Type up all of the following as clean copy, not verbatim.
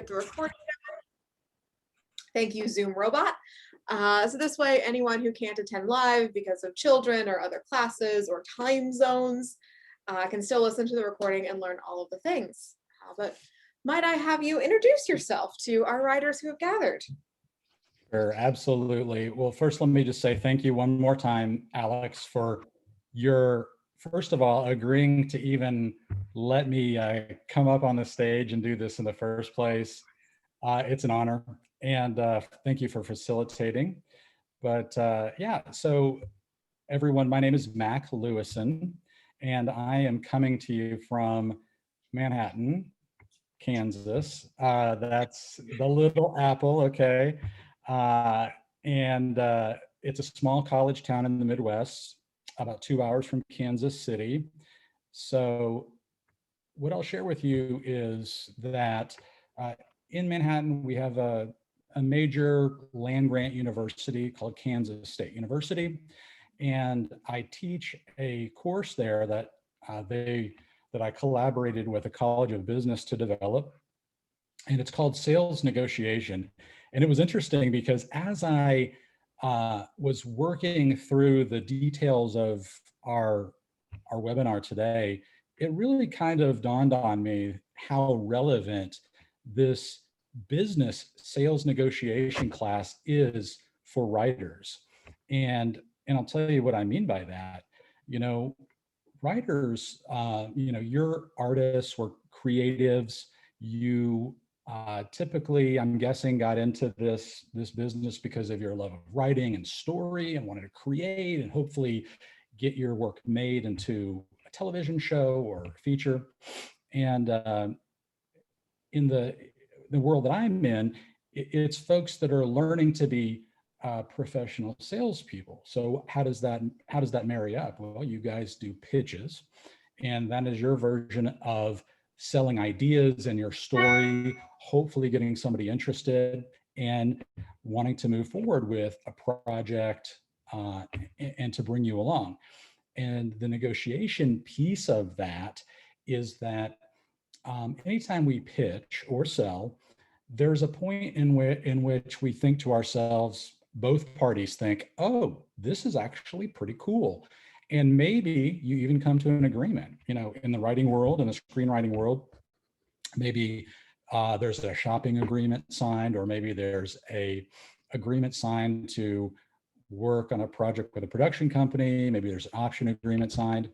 the recording. Thank you, Zoom robot. So this way, anyone who can't attend live because of children or other classes or time zones can still listen to the recording and learn all of the things. But might I have you introduce yourself to our writers who have gathered? Sure, absolutely. Well, first, let me just say thank you one more time, Alex, for your, first of all, agreeing to even let me come up on the stage and do this in the first place. It's an honor, and thank you for facilitating. But yeah, so everyone, my name is Mac Lewison, and I am coming to you from Manhattan, Kansas. That's the little apple, okay? Uh, and it's a small college town in the Midwest, about 2 hours from Kansas City. So what I'll share with you is that in Manhattan, we have a major land grant university called Kansas State University. And I teach a course there that that I collaborated with a College of Business to develop. And it's called Sales Negotiation. And it was interesting because as I was working through the details of our webinar today, it really kind of dawned on me how relevant this business sales negotiation class is for writers. And I'll tell you what I mean by that. You know, writers, you know, you're artists or creatives. You typically, I'm guessing, got into this business because of your love of writing and story and wanted to create and hopefully get your work made into a television show or a feature. And in the world that I'm in, it's folks that are learning to be professional salespeople. So how does that marry up? Well, you guys do pitches, and that is your version of selling ideas and your story, hopefully getting somebody interested and wanting to move forward with a project and to bring you along. And the negotiation piece of that is that anytime we pitch or sell, there's a point in which we think to ourselves, both parties think, oh, this is actually pretty cool. And maybe you even come to an agreement. You know, in the writing world, in the screenwriting world, maybe there's a shopping agreement signed, or maybe there's a agreement signed to work on a project with a production company. Maybe there's an option agreement signed.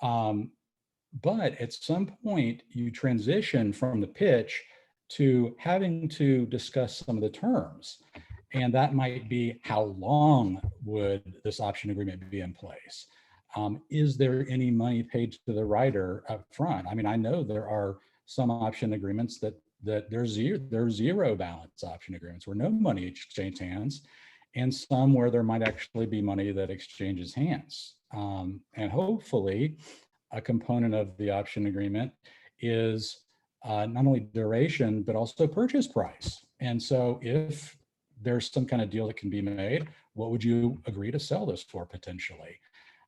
But at some point, you transition from the pitch to having to discuss some of the terms. And that might be, how long would this option agreement be in place? Is there any money paid to the writer up front? I mean, I know there are some option agreements that there's zero balance option agreements where no money exchanged hands, and some where there might actually be money that exchanges hands. And hopefully, a component of the option agreement is not only duration, but also purchase price. And so if there's some kind of deal that can be made, what would you agree to sell this for potentially?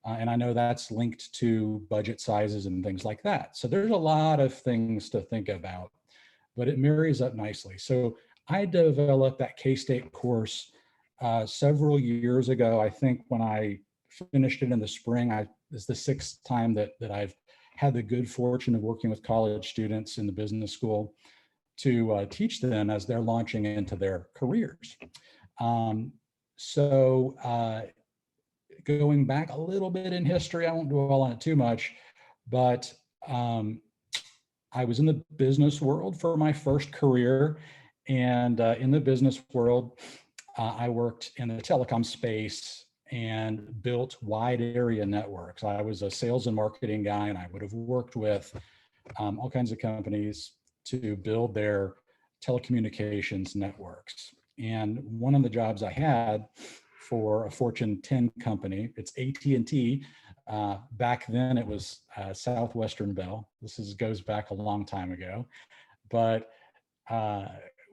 And I know that's linked to budget sizes and things like that. So there's a lot of things to think about, but it marries up nicely. So I developed that K-State course several years ago. I think when I finished it in the spring, it's the 6th time that I've had the good fortune of working with college students in the business school to teach them as they're launching into their careers. Going back a little bit in history, I won't dwell on it too much, but I was in the business world for my first career. And in the business world, I worked in the telecom space and built wide area networks. I was a sales and marketing guy, and I would have worked with all kinds of companies to build their telecommunications networks. And one of the jobs I had for a Fortune 10 company, it's AT&T. Back then it was Southwestern Bell. This goes back a long time ago, but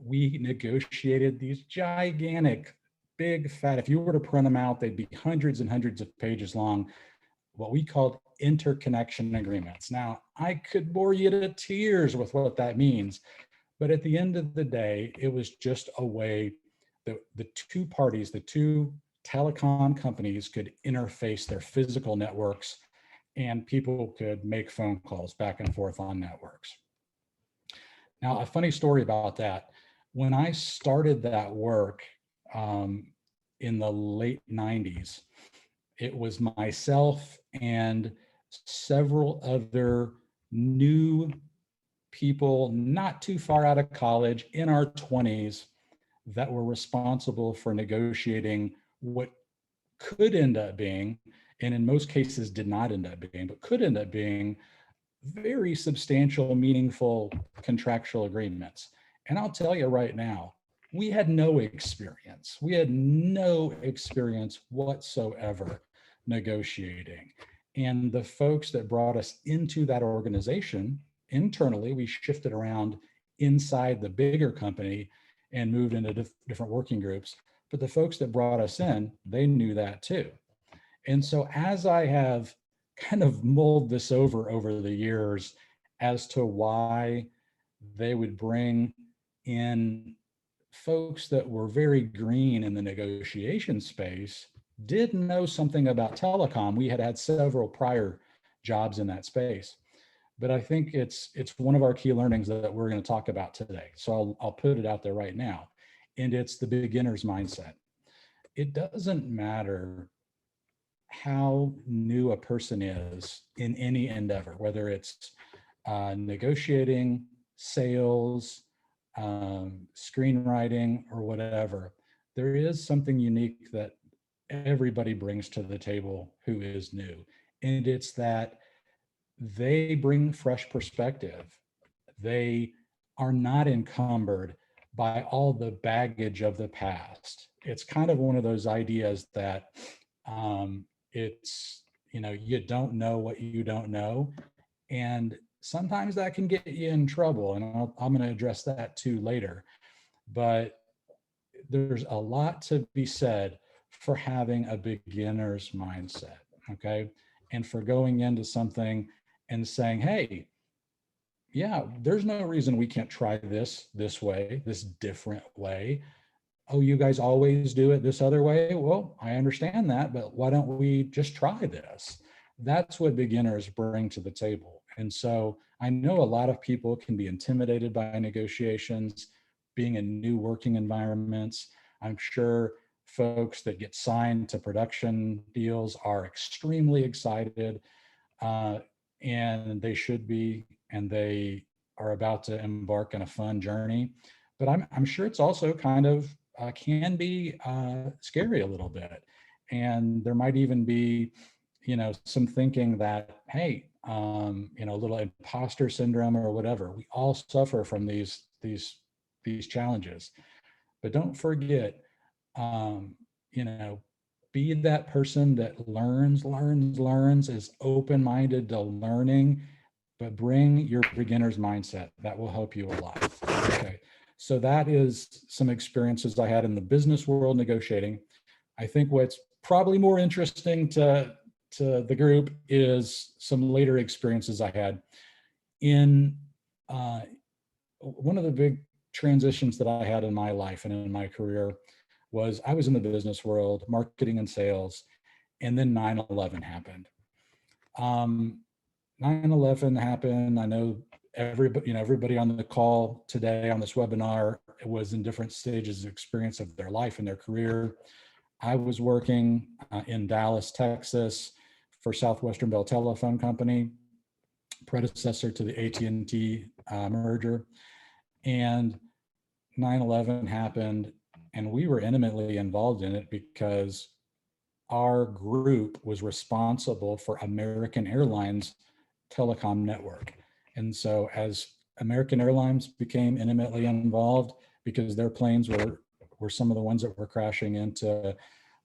we negotiated these gigantic, big, fat, if you were to print them out, they'd be hundreds and hundreds of pages long, what we called interconnection agreements. Now, I could bore you to tears with what that means, But at the end of the day, it was just a way that the two parties, the two telecom companies could interface their physical networks and people could make phone calls back and forth on networks. Now, a funny story about that. When I started that work in the late 90s, it was myself and several other new people not too far out of college in our 20s that were responsible for negotiating what could end up being, and in most cases did not end up being, but could end up being very substantial, meaningful contractual agreements. And I'll tell you right now, we had no experience. We had no experience whatsoever negotiating. And the folks that brought us into that organization, internally, we shifted around inside the bigger company and moved into different working groups. But the folks that brought us in, they knew that too. And so as I have kind of mulled this over the years as to why they would bring in folks that were very green in the negotiation space, did know something about telecom. We had had several prior jobs in that space. But I think it's one of our key learnings that we're going to talk about today. So I'll put it out there right now. And it's the beginner's mindset. It doesn't matter how new a person is in any endeavor, whether it's negotiating, sales, screenwriting, or whatever. There is something unique that everybody brings to the table who is new. And it's that they bring fresh perspective. They are not encumbered by all the baggage of the past. It's kind of one of those ideas that it's, you don't know what you don't know. And sometimes that can get you in trouble. And I'm going to address that too later. But there's a lot to be said for having a beginner's mindset. Okay. And for going into something and saying, hey, yeah, there's no reason we can't try this way, this different way. Oh, you guys always do it this other way? Well, I understand that, but why don't we just try this? That's what beginners bring to the table. And so I know a lot of people can be intimidated by negotiations, being in new working environments. I'm sure folks that get signed to production deals are extremely excited, and they should be, and they are about to embark on a fun journey. But I'm sure it's also kind of can be scary a little bit. And there might even be, some thinking that, hey, a little imposter syndrome or whatever. We all suffer from these challenges. But don't forget, be that person that learns, is open-minded to learning, but bring your beginner's mindset. That will help you a lot. Okay. So that is some experiences I had in the business world negotiating. I think what's probably more interesting to the group is some later experiences I had in one of the big transitions that I had in my life and in my career was I was in the business world, marketing and sales, and then 9/11 happened. 9/11 happened. I know everybody on the call today on this webinar was in different stages of experience of their life and their career. I was working in Dallas, Texas for Southwestern Bell Telephone Company, predecessor to the AT&T merger. And 9/11 happened, and we were intimately involved in it because our group was responsible for American Airlines telecom network. And so as American Airlines became intimately involved, because their planes were some of the ones that were crashing into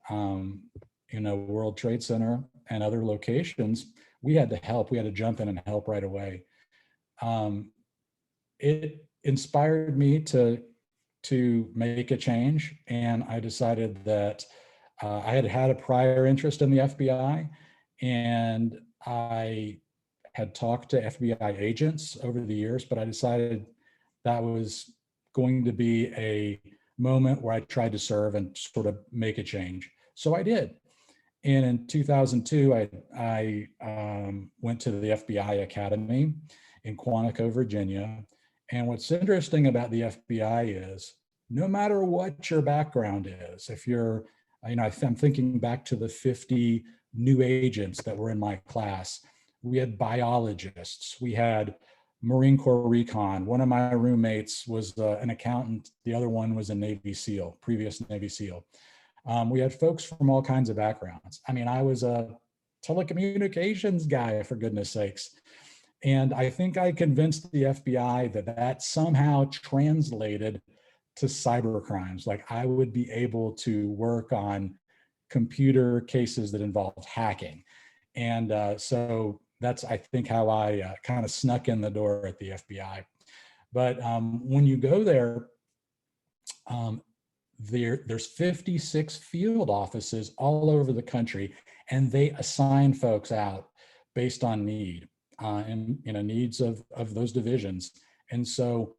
World Trade Center and other locations, we had to help. We had to jump in and help right away. It inspired me to make a change, and I decided that I had a prior interest in the FBI, and I had talked to FBI agents over the years, but I decided that was going to be a moment where I tried to serve and sort of make a change. So I did. And in 2002, I went to the FBI Academy in Quantico, Virginia. And what's interesting about the FBI is no matter what your background is, if you're, I'm thinking back to the 50 new agents that were in my class. We had biologists, we had Marine Corps recon. One of my roommates was an accountant. The other one was a Navy SEAL, previous Navy SEAL. We had folks from all kinds of backgrounds. I mean, I was a telecommunications guy, for goodness sakes. And I think I convinced the FBI that that somehow translated to cyber crimes. Like I would be able to work on computer cases that involved hacking. And so that's, I think, how I kind of snuck in the door at the FBI. But when you go there, there's 56 field offices all over the country, and they assign folks out based on need and needs of those divisions. And so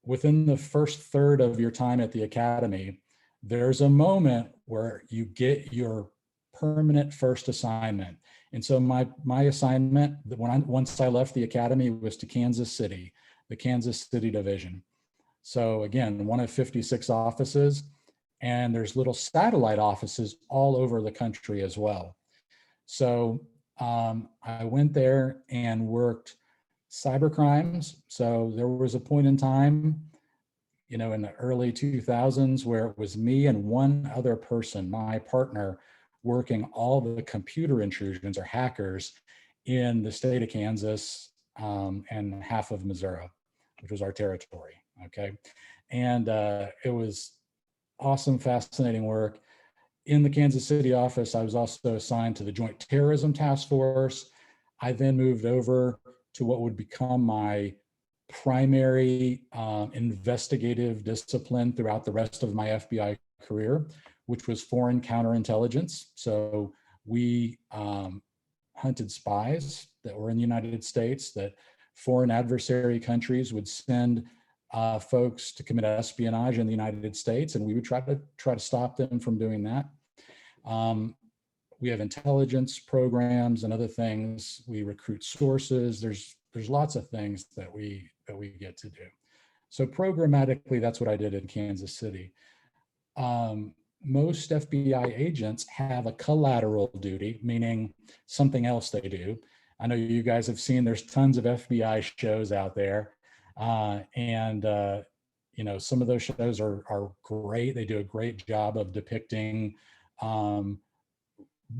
within the first third of your time at the academy, there's a moment where you get your permanent first assignment. And so my assignment once I left the academy was to Kansas City, the Kansas City division. So again, one of 56 offices, and there's little satellite offices all over the country as well. So I went there and worked cyber crimes. So there was a point in time, in the early 2000s where it was me and one other person, my partner, working all the computer intrusions or hackers in the state of Kansas and half of Missouri, which was our territory. Okay. And it was awesome, fascinating work. In the Kansas City office, I was also assigned to the Joint Terrorism Task Force. I then moved over to what would become my primary investigative discipline throughout the rest of my FBI career, which was foreign counterintelligence. So we hunted spies that were in the United States, that foreign adversary countries would send folks to commit espionage in the United States, and we would try to stop them from doing that. We have intelligence programs and other things. We recruit sources. There's lots of things that we get to do. So programmatically, that's what I did in Kansas City. Most FBI agents have a collateral duty, meaning something else they do. I know you guys have seen there's tons of FBI shows out there. Some of those shows are great. They do a great job of depicting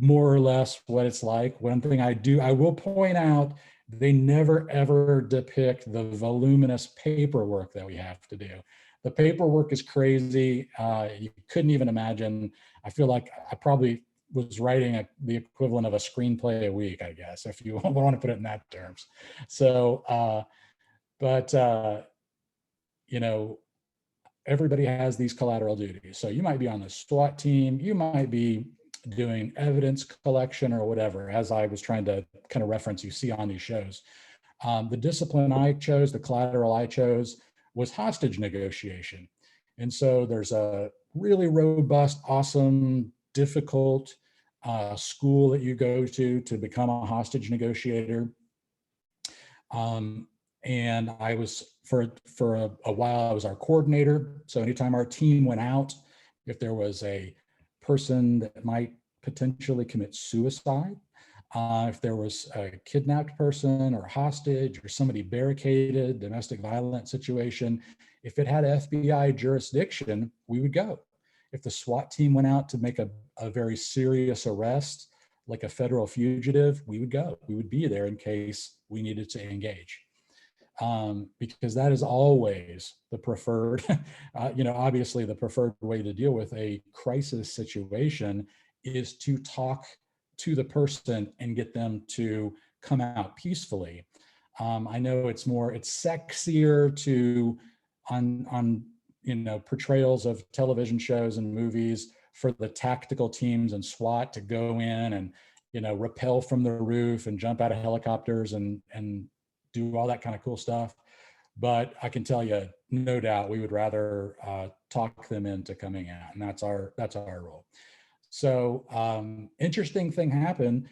more or less what it's like. One thing I will point out, they never ever depict the voluminous paperwork that we have to do. The paperwork is crazy. You couldn't even imagine. I feel like I probably was writing the equivalent of a screenplay a week, I guess, if you want to put it in that terms. So, everybody has these collateral duties. So you might be on the SWAT team, you might be doing evidence collection or whatever, as I was trying to kind of reference you see on these shows. The discipline I chose, the collateral I chose, was hostage negotiation. And so there's a really robust, awesome, difficult school that you go to become a hostage negotiator. And I was, for a while, I was our coordinator. So anytime our team went out, if there was a person that might potentially commit suicide, if there was a kidnapped person or a hostage or somebody barricaded, domestic violence situation, if it had FBI jurisdiction, we would go. If the SWAT team went out to make a very serious arrest, like a federal fugitive, we would go. We would be there in case we needed to engage. Because that is always the preferred, obviously the preferred way to deal with a crisis situation is to talk to the person and get them to come out peacefully. I know it's sexier to, on portrayals of television shows and movies, for the tactical teams and SWAT to go in and, rappel from the roof and jump out of helicopters and do all that kind of cool stuff. But I can tell you, no doubt we would rather talk them into coming out, and that's our role. So interesting thing happened.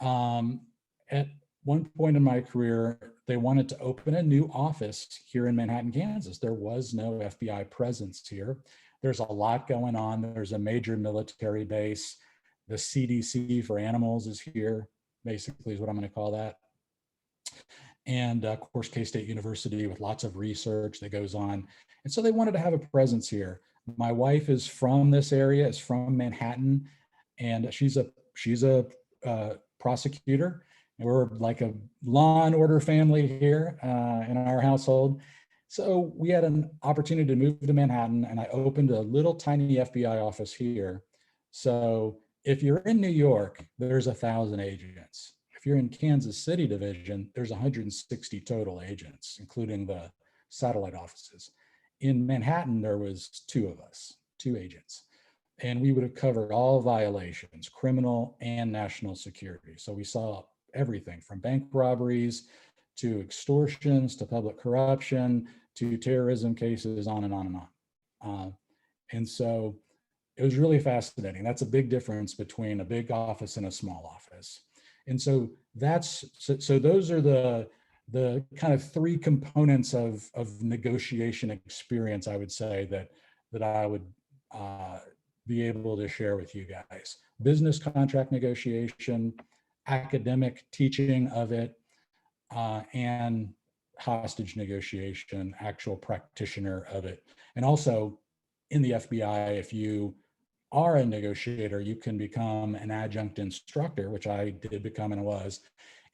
At one point in my career, they wanted to open a new office here in Manhattan, Kansas. There was no FBI presence here. There's a lot going on. There's a major military base. The CDC for animals is here, basically is what I'm going to call that. And of course, K-State University with lots of research that goes on. And so they wanted to have a presence here. My wife is from this area, is from Manhattan, and she's a prosecutor. And we're like a law and order family here in our household. So we had an opportunity to move to Manhattan, and I opened a little tiny FBI office here. So if you're in New York, there's 1,000 agents. If you're in Kansas City division, there's 160 total agents, including the satellite offices. In Manhattan, there was 2 of us, 2 agents, and we would have covered all violations, criminal and national security. So we saw everything from bank robberies to extortions to public corruption to terrorism cases, on and on and on. And so it was really fascinating. That's a big difference between a big office and a small office. And so those are the kind of 3 components of negotiation experience, I would say, that I would be able to share with you guys. Business contract negotiation, academic teaching of it, and hostage negotiation, actual practitioner of it. And also in the FBI, if you are a negotiator, you can become an adjunct instructor, which I did become and was,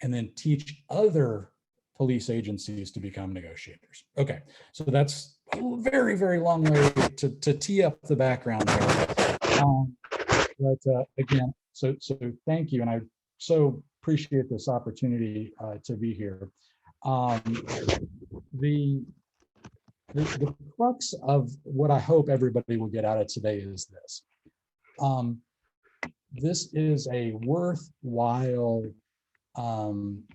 and then teach other police agencies to become negotiators. Okay, so that's a very, very long way to tee up the background there. But again, so thank you, and I so appreciate this opportunity to be here. The crux of what I hope everybody will get out of today is this. This is a worthwhile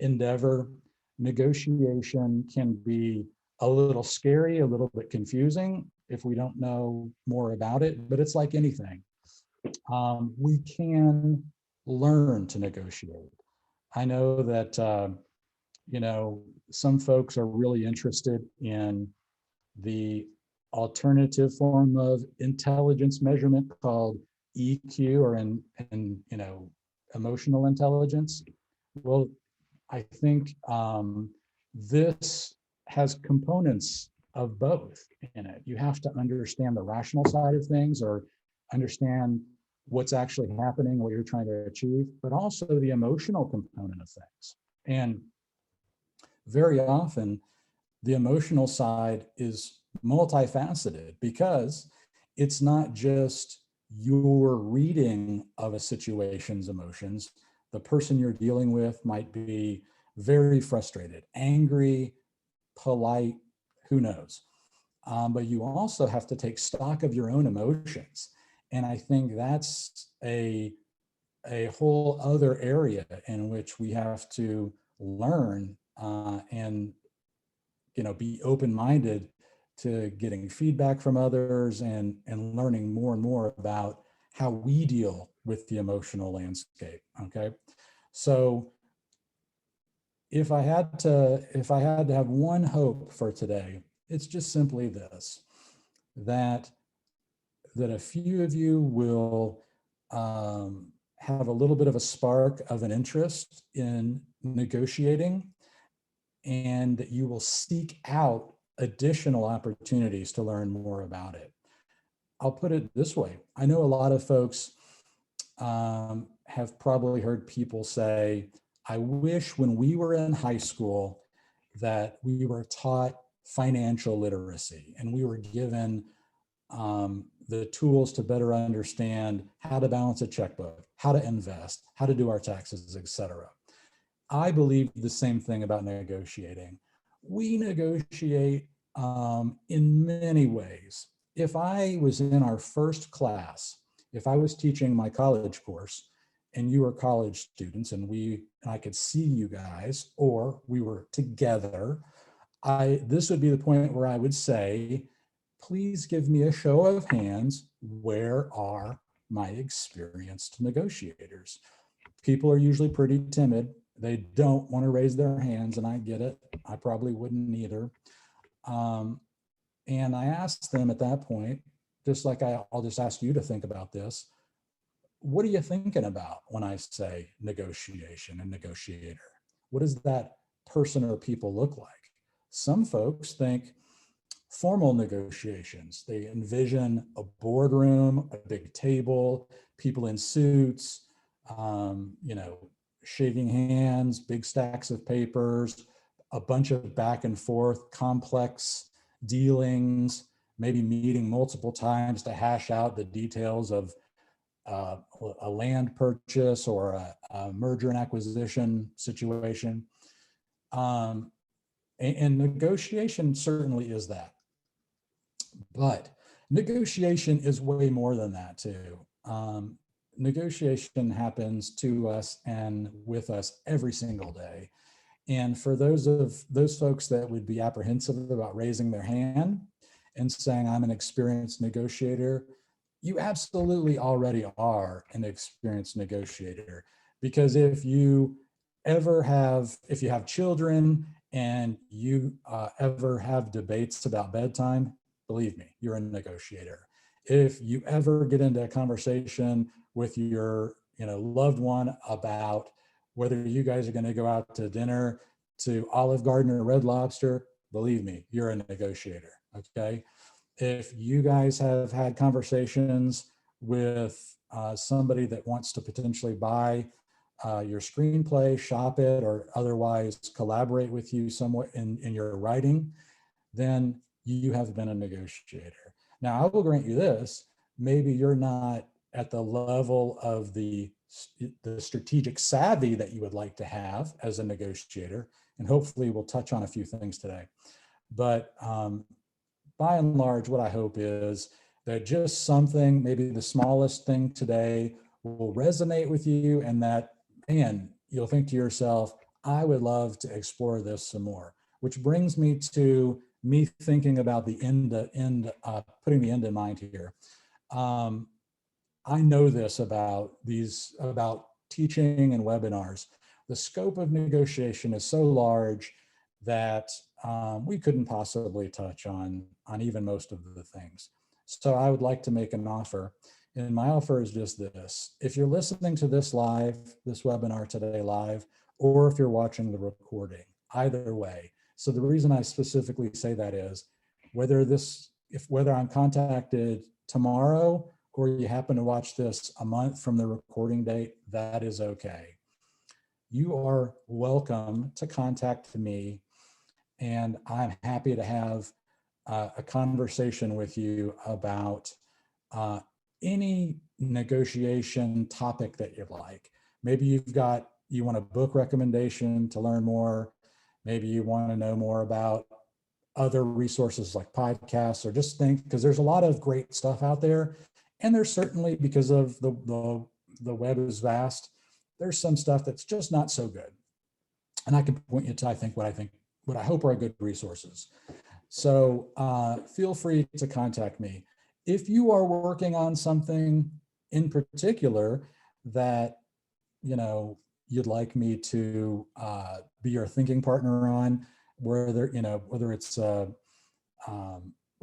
endeavor. Negotiation can be a little scary, a little bit confusing if we don't know more about it, but it's like anything. We can learn to negotiate. I know that, some folks are really interested in the alternative form of intelligence measurement called EQ, or in emotional intelligence. Well, I think this has components of both in it. You have to understand the rational side of things, or understand what's actually happening, what you're trying to achieve, but also the emotional component of things. And very often, the emotional side is multifaceted, because it's not just your reading of a situation's emotions. The person you're dealing with might be very frustrated, angry, polite, who knows? But you also have to take stock of your own emotions. And I think that's a whole other area in which we have to learn and be open-minded to getting feedback from others, and learning more and more about how we deal with the emotional landscape. Okay, so if I had to have one hope for today, it's just simply this: that a few of you will have a little bit of a spark of an interest in negotiating, and that you will seek out additional opportunities to learn more about it. I'll put it this way. I know a lot of folks have probably heard people say, I wish when we were in high school that we were taught financial literacy and we were given the tools to better understand how to balance a checkbook, how to invest, how to do our taxes, etc. I believe the same thing about negotiating. We negotiate in many ways. If I was in our first class, if I was teaching my college course and you were college students, and I could see you guys, or we were together, this would be the point where I would say, please give me a show of hands. Where are my experienced negotiators? People are usually pretty timid. They don't want to raise their hands, and I get it. I probably wouldn't either. Um, and I asked them at that point, just like I'll just ask you to think about this. What are you thinking about when I say negotiation and negotiator? What does that person or people look like? Some folks think formal negotiations. They envision a boardroom, a big table, people in suits, you know, shaking hands, big stacks of papers, a bunch of back and forth, complex dealings, maybe meeting multiple times to hash out the details of a land purchase or a merger and acquisition situation. Um, and negotiation certainly is that. But negotiation is way more than that too. Negotiation happens to us and with us every single day. And for those folks that would be apprehensive about raising their hand and saying, I'm an experienced negotiator, you absolutely already are an experienced negotiator. Because if you have children and you ever have debates about bedtime, believe me, you're a negotiator. If you ever get into a conversation with your loved one about whether you guys are going to go out to dinner to Olive Garden or Red Lobster, believe me, you're a negotiator. Okay. If you guys have had conversations with somebody that wants to potentially buy your screenplay, shop it, or otherwise collaborate with you somewhat in your writing, then you have been a negotiator. Now, I will grant you this, maybe you're not at the level of the strategic savvy that you would like to have as a negotiator, and hopefully we'll touch on a few things today. But by and large, what I hope is that just something, maybe the smallest thing today, will resonate with you, and that, man, you'll think to yourself, I would love to explore this some more. Which brings me to me thinking about the putting the end in mind here. I know this about teaching and webinars. The scope of negotiation is so large that we couldn't possibly touch on even most of the things. So I would like to make an offer. And my offer is just this. If you're listening to this webinar today live, or if you're watching the recording, either way. So the reason I specifically say that is whether I'm contacted tomorrow or you happen to watch this a month from the recording date, that is okay. You are welcome to contact me, and I'm happy to have a conversation with you about any negotiation topic that you'd like. Maybe you want a book recommendation to learn more. Maybe you want to know more about other resources like podcasts, or just think, because there's a lot of great stuff out there. And there's certainly, because of the web is vast, there's some stuff that's just not so good. And I can point you to, what I hope are good resources. So feel free to contact me. If you are working on something in particular that, you'd like me to be your thinking partner on, whether it's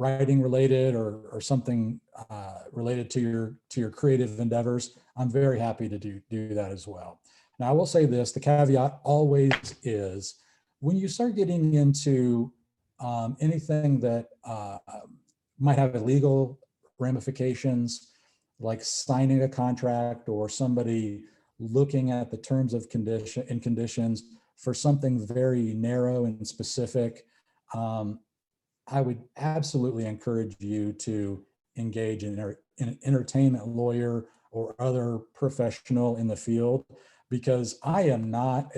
writing related or something related to your creative endeavors, I'm very happy to do that as well. Now, I will say this, the caveat always is, when you start getting into anything that might have illegal ramifications, like signing a contract or somebody looking at the terms of conditions for something very narrow and specific, I would absolutely encourage you to engage in an entertainment lawyer or other professional in the field, because I am not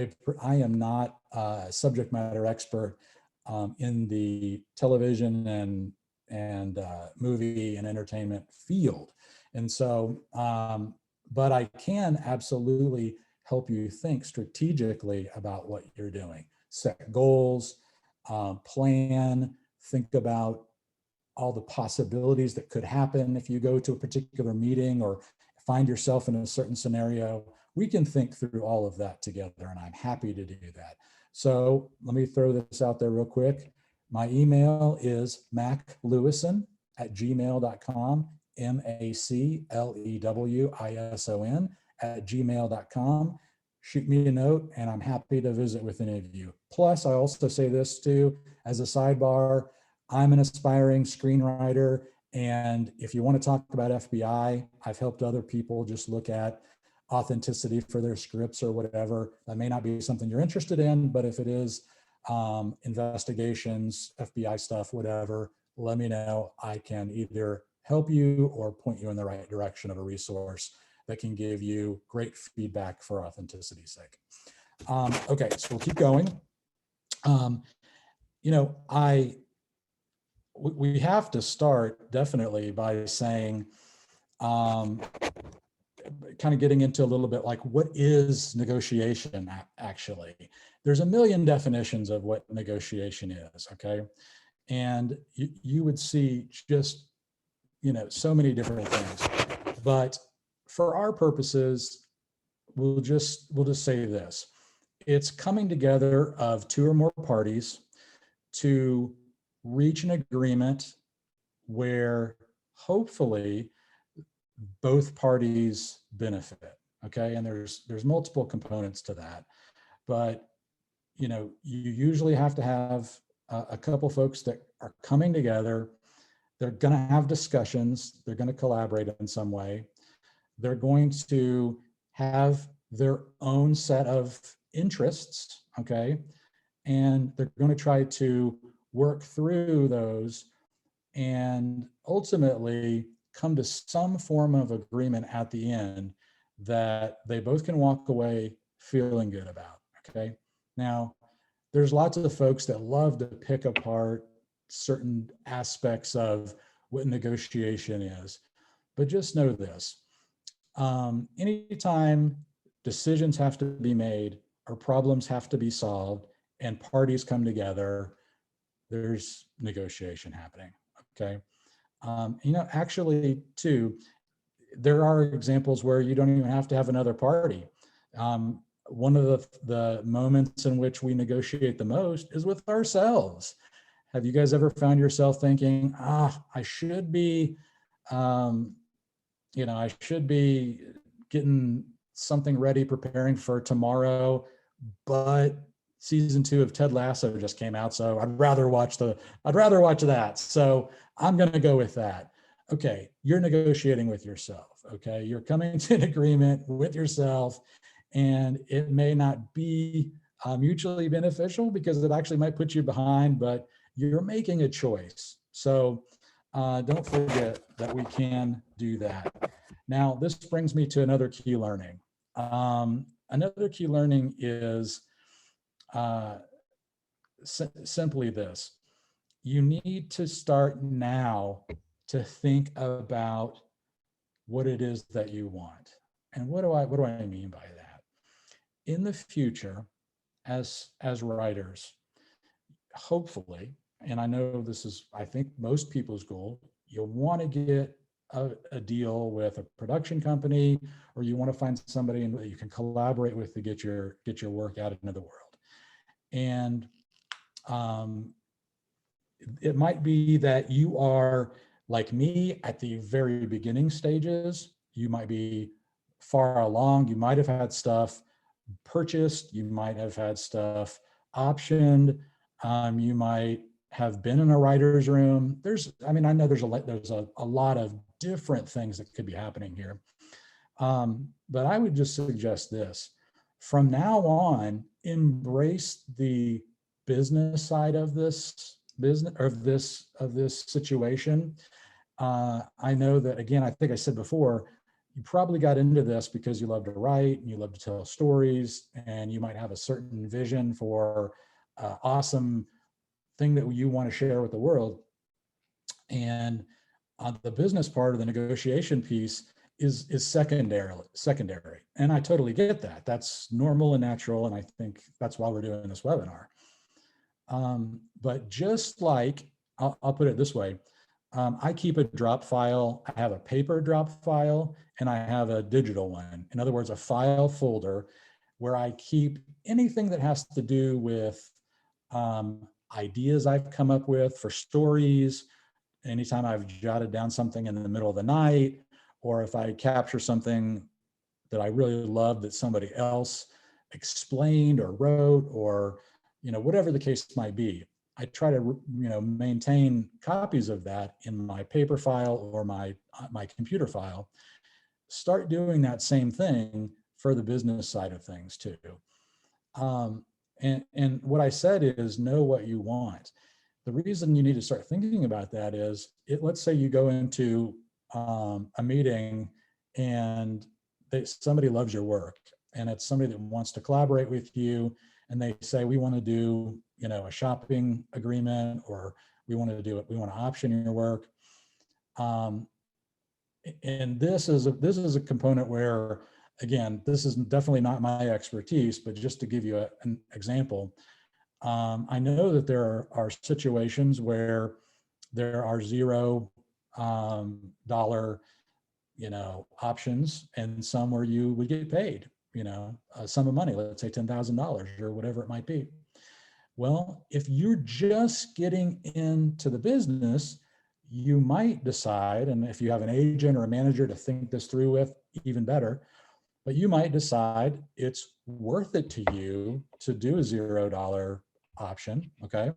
a subject matter expert in the television and movie and entertainment field. And so, but I can absolutely help you think strategically about what you're doing, set goals, plan, think about all the possibilities that could happen if you go to a particular meeting or find yourself in a certain scenario. We can think through all of that together, and I'm happy to do that. So let me throw this out there real quick. My email is maclewison@gmail.com, MacLewison@gmail.com. Shoot me a note and I'm happy to visit with any of you. Plus, I also say this too, as a sidebar, I'm an aspiring screenwriter. And if you want to talk about FBI, I've helped other people just look at authenticity for their scripts or whatever. That may not be something you're interested in, but if it is, investigations, FBI stuff, whatever, let me know. I can either help you or point you in the right direction of a resource that can give you great feedback for authenticity's sake. Okay, so we'll keep going. You know, we have to start definitely by saying, kind of getting into a little bit like, what is negotiation actually? There's a million definitions of what negotiation is, okay? And you would see just, you know, so many different things. But for our purposes, we'll just say this. It's coming together of two or more parties to reach an agreement where hopefully both parties benefit, okay? And there's multiple components to that. But, you know, you usually have to have a couple folks that are coming together. They're going to have discussions. They're going to collaborate in some way. They're going to have their own set of interests, okay? And they're going to try to work through those and ultimately come to some form of agreement at the end that they both can walk away feeling good about, okay? Now, there's lots of folks that love to pick apart certain aspects of what negotiation is, but just know this. Anytime decisions have to be made or problems have to be solved and parties come together, there's negotiation happening, okay? You know, actually too, there are examples where you don't even have to have another party. One of the moments in which we negotiate the most is with ourselves. Have you guys ever found yourself thinking, I should be, you know, I should be getting something ready, preparing for tomorrow, but season 2 of Ted Lasso just came out, so I'd rather watch that. So I'm going to go with that. Okay, you're negotiating with yourself. Okay, you're coming to an agreement with yourself, and it may not be mutually beneficial because it actually might put you behind, but you're making a choice. So don't forget that we can do that. Now, this brings me to another key learning. Another key learning is simply this. You need to start now to think about what it is that you want. And what do I mean by that? In the future, as writers, hopefully, and I know this is, I think, most people's goal, you'll want to get a deal with a production company, or you want to find somebody that you can collaborate with to get your work out into the world. And it might be that you are like me at the very beginning stages. You might be far along. You might have had stuff purchased. You might have had stuff optioned. You might have been in a writer's room. I know there's a lot of different things that could be happening here. But I would just suggest this. From now on, embrace the business side of this situation. I know that, again, I think I said before, you probably got into this because you love to write and you love to tell stories, and you might have a certain vision for awesome thing that you want to share with the world. And the business part of the negotiation piece is secondary. And I totally get that. That's normal and natural. And I think that's why we're doing this webinar. But just like, I'll put it this way, I keep a drop file. I have a paper drop file and I have a digital one. In other words, a file folder where I keep anything that has to do with ideas I've come up with for stories, anytime I've jotted down something in the middle of the night, or if I capture something that I really love that somebody else explained or wrote, or whatever the case might be. I try to maintain copies of that in my paper file or my computer file. Start doing that same thing for the business side of things too. And what I said is know what you want. The reason you need to start thinking about that is, let's say you go into a meeting and somebody loves your work, and it's somebody that wants to collaborate with you, and they say, we want to do a shopping agreement, or we want to option your work. And this is a component where, again, this is definitely not my expertise, but just to give you an example, I know that there are situations where there are $0 options, and some where you would get paid, a sum of money, let's say $10,000 or whatever it might be. Well, if you're just getting into the business, you might decide, and if you have an agent or a manager to think this through with, even better, but you might decide it's worth it to you to do a $0 option, okay?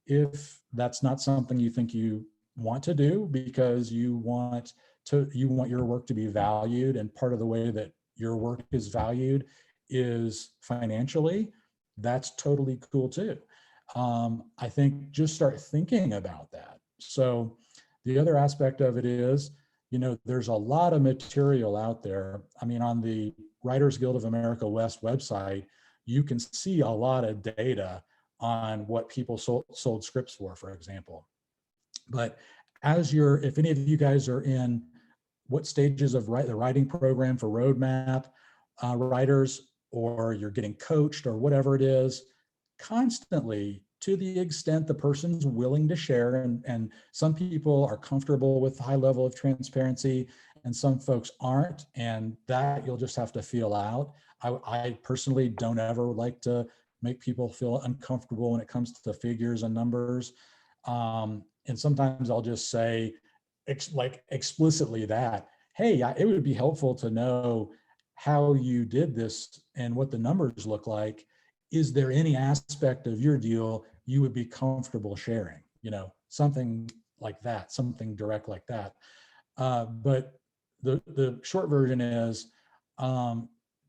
If that's not something you think you want to do because you want your work to be valued, and part of the way that your work is valued is financially, that's totally cool too. I think just start thinking about that. So the other aspect of it is, there's a lot of material out there. I mean, on the Writers Guild of America West website, you can see a lot of data on what people sold scripts for example. But if any of you guys are in what stages of the writing program for roadmap writers, or you're getting coached or whatever it is, constantly, to the extent the person's willing to share, and some people are comfortable with high level of transparency and some folks aren't, and that you'll just have to feel out. I personally don't ever like to make people feel uncomfortable when it comes to figures and numbers. And sometimes I'll just say explicitly that, hey, it would be helpful to know how you did this and what the numbers look like. Is there any aspect of your deal you would be comfortable sharing? Something like that, something direct like that. But the short version is,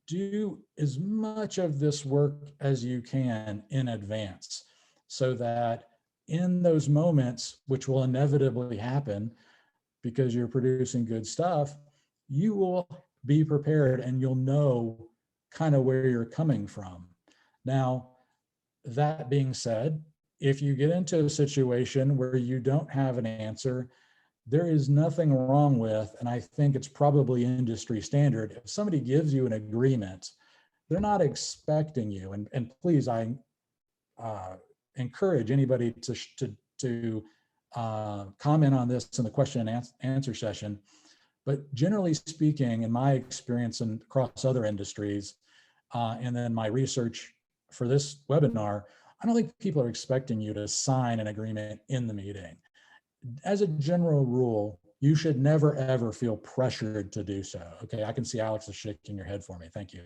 do as much of this work as you can in advance, so that in those moments, which will inevitably happen because you're producing good stuff, you will be prepared and you'll know kind of where you're coming from. Now, that being said, if you get into a situation where you don't have an answer, there is nothing wrong with, and I think it's probably industry standard, if somebody gives you an agreement, they're not expecting you, and please, I encourage anybody to comment on this in the question and answer session. But generally speaking, in my experience and across other industries, and then my research for this webinar, I don't think people are expecting you to sign an agreement in the meeting. As a general rule, you should never, ever feel pressured to do so. Okay, I can see Alex is shaking your head for me. Thank you.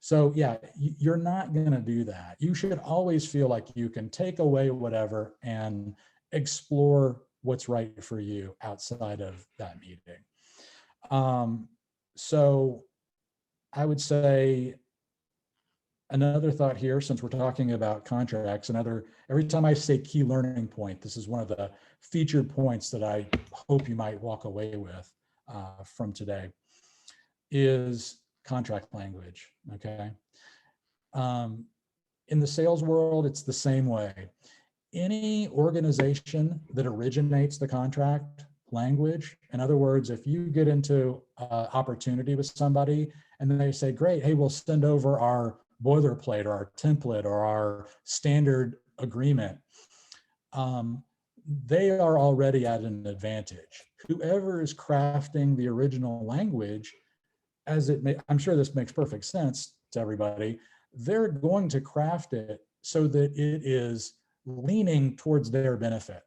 So yeah, you're not going to do that. You should always feel like you can take away whatever and explore what's right for you outside of that meeting. So I would say another thought here, since we're talking about contracts, every time I say key learning point, this is one of the featured points that I hope you might walk away with from today, is contract language, okay? In the sales world, it's the same way. Any organization that originates the contract language, in other words, if you get into opportunity with somebody and then they say, great, hey, we'll send over our boilerplate or our template or our standard agreement, um, they are already at an advantage. Whoever is crafting the original language, as it may, I'm sure this makes perfect sense to everybody, they're going to craft it so that it is leaning towards their benefit,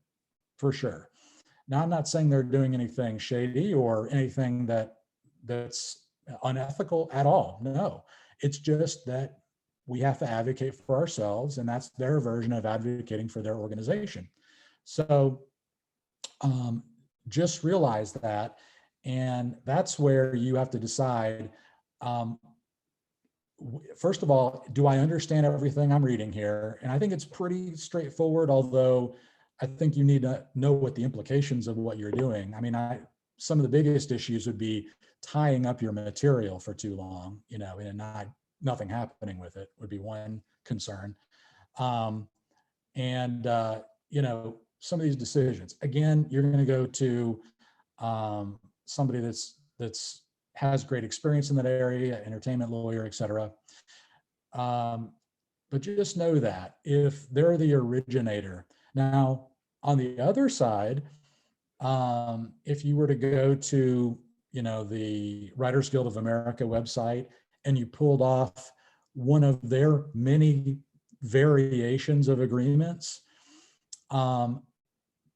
for sure. Now, I'm not saying they're doing anything shady or anything that's unethical at all. No, it's just that we have to advocate for ourselves, and that's their version of advocating for their organization. So um, just realize that, and that's where you have to decide. Um, First of all, do I understand everything I'm reading here? And I think it's pretty straightforward, although I think you need to know what the implications of what you're doing. I mean, some of the biggest issues would be tying up your material for too long, and nothing happening with it would be one concern. Um, and some of these decisions, again, you're going to go to somebody that's has great experience in that area, entertainment lawyer, et cetera. But just know that if they're the originator. Now, on the other side, if you were to go to, the Writers Guild of America website and you pulled off one of their many variations of agreements,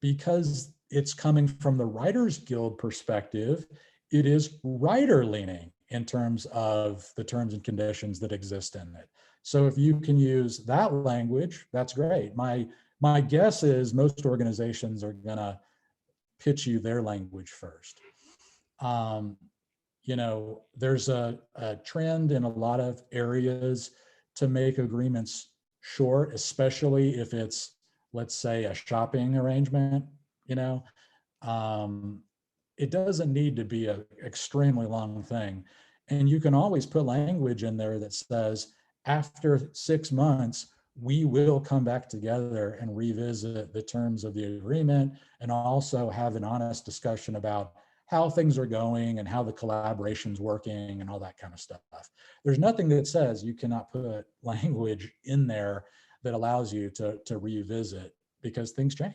because it's coming from the Writers Guild perspective, it is writer leaning in terms of the terms and conditions that exist in it. So if you can use that language, that's great. My guess is most organizations are going to pitch you their language first. There's a trend in a lot of areas to make agreements short, especially if it's, let's say, a shopping arrangement. Um, it doesn't need to be an extremely long thing. And you can always put language in there that says, after 6 months, we will come back together and revisit the terms of the agreement and also have an honest discussion about how things are going and how the collaboration's working and all that kind of stuff. There's nothing that says you cannot put language in there that allows you to revisit, because things change,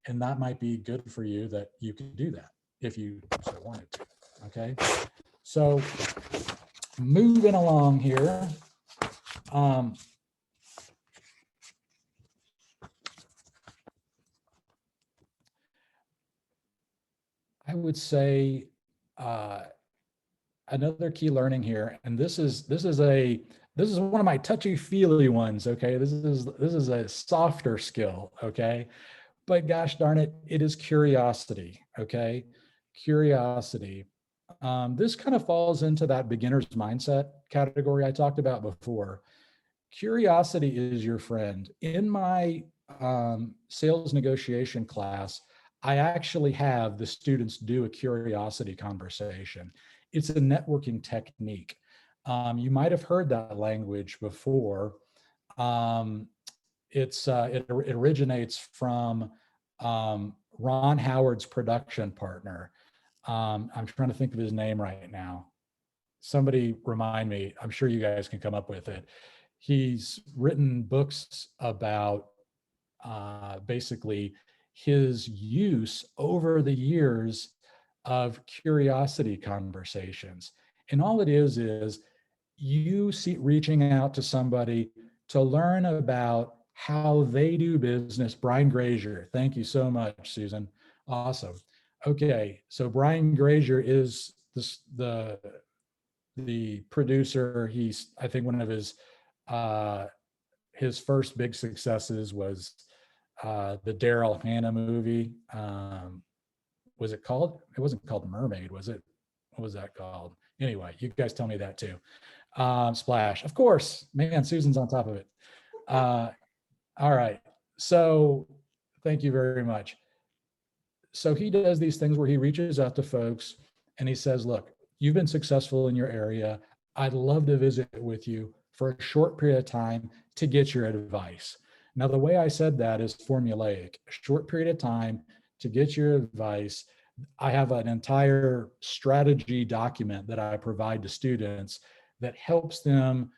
and that might be good for you that you can do that if you so wanted to. Okay, so moving along here. I would say another key learning here, and this is one of my touchy-feely ones. Okay, this is a softer skill. Okay, but gosh darn it, it is curiosity. Okay, curiosity. This kind of falls into that beginner's mindset category I talked about before. Curiosity is your friend. In my sales negotiation class, I actually have the students do a curiosity conversation. It's a networking technique. You might have heard that language before. It originates from Ron Howard's production partner. I'm trying to think of his name right now. Somebody remind me. I'm sure you guys can come up with it. He's written books about basically his use over the years of curiosity conversations. And all it is you see reaching out to somebody to learn about how they do business. Brian Grazier, thank you so much, Susan. Awesome. Okay, so Brian Grazier is the producer. He's, I think, one of his first big successes was the Daryl Hannah movie. Was it called? It wasn't called Mermaid, was it? What was that called? Anyway, you guys tell me that too. Splash, of course. Man, Susan's on top of it. All right. So thank you very much. So he does these things where he reaches out to folks and he says, look, you've been successful in your area. I'd love to visit with you for a short period of time to get your advice. Now, the way I said that is formulaic. A short period of time to get your advice. I have an entire strategy document that I provide to students that helps them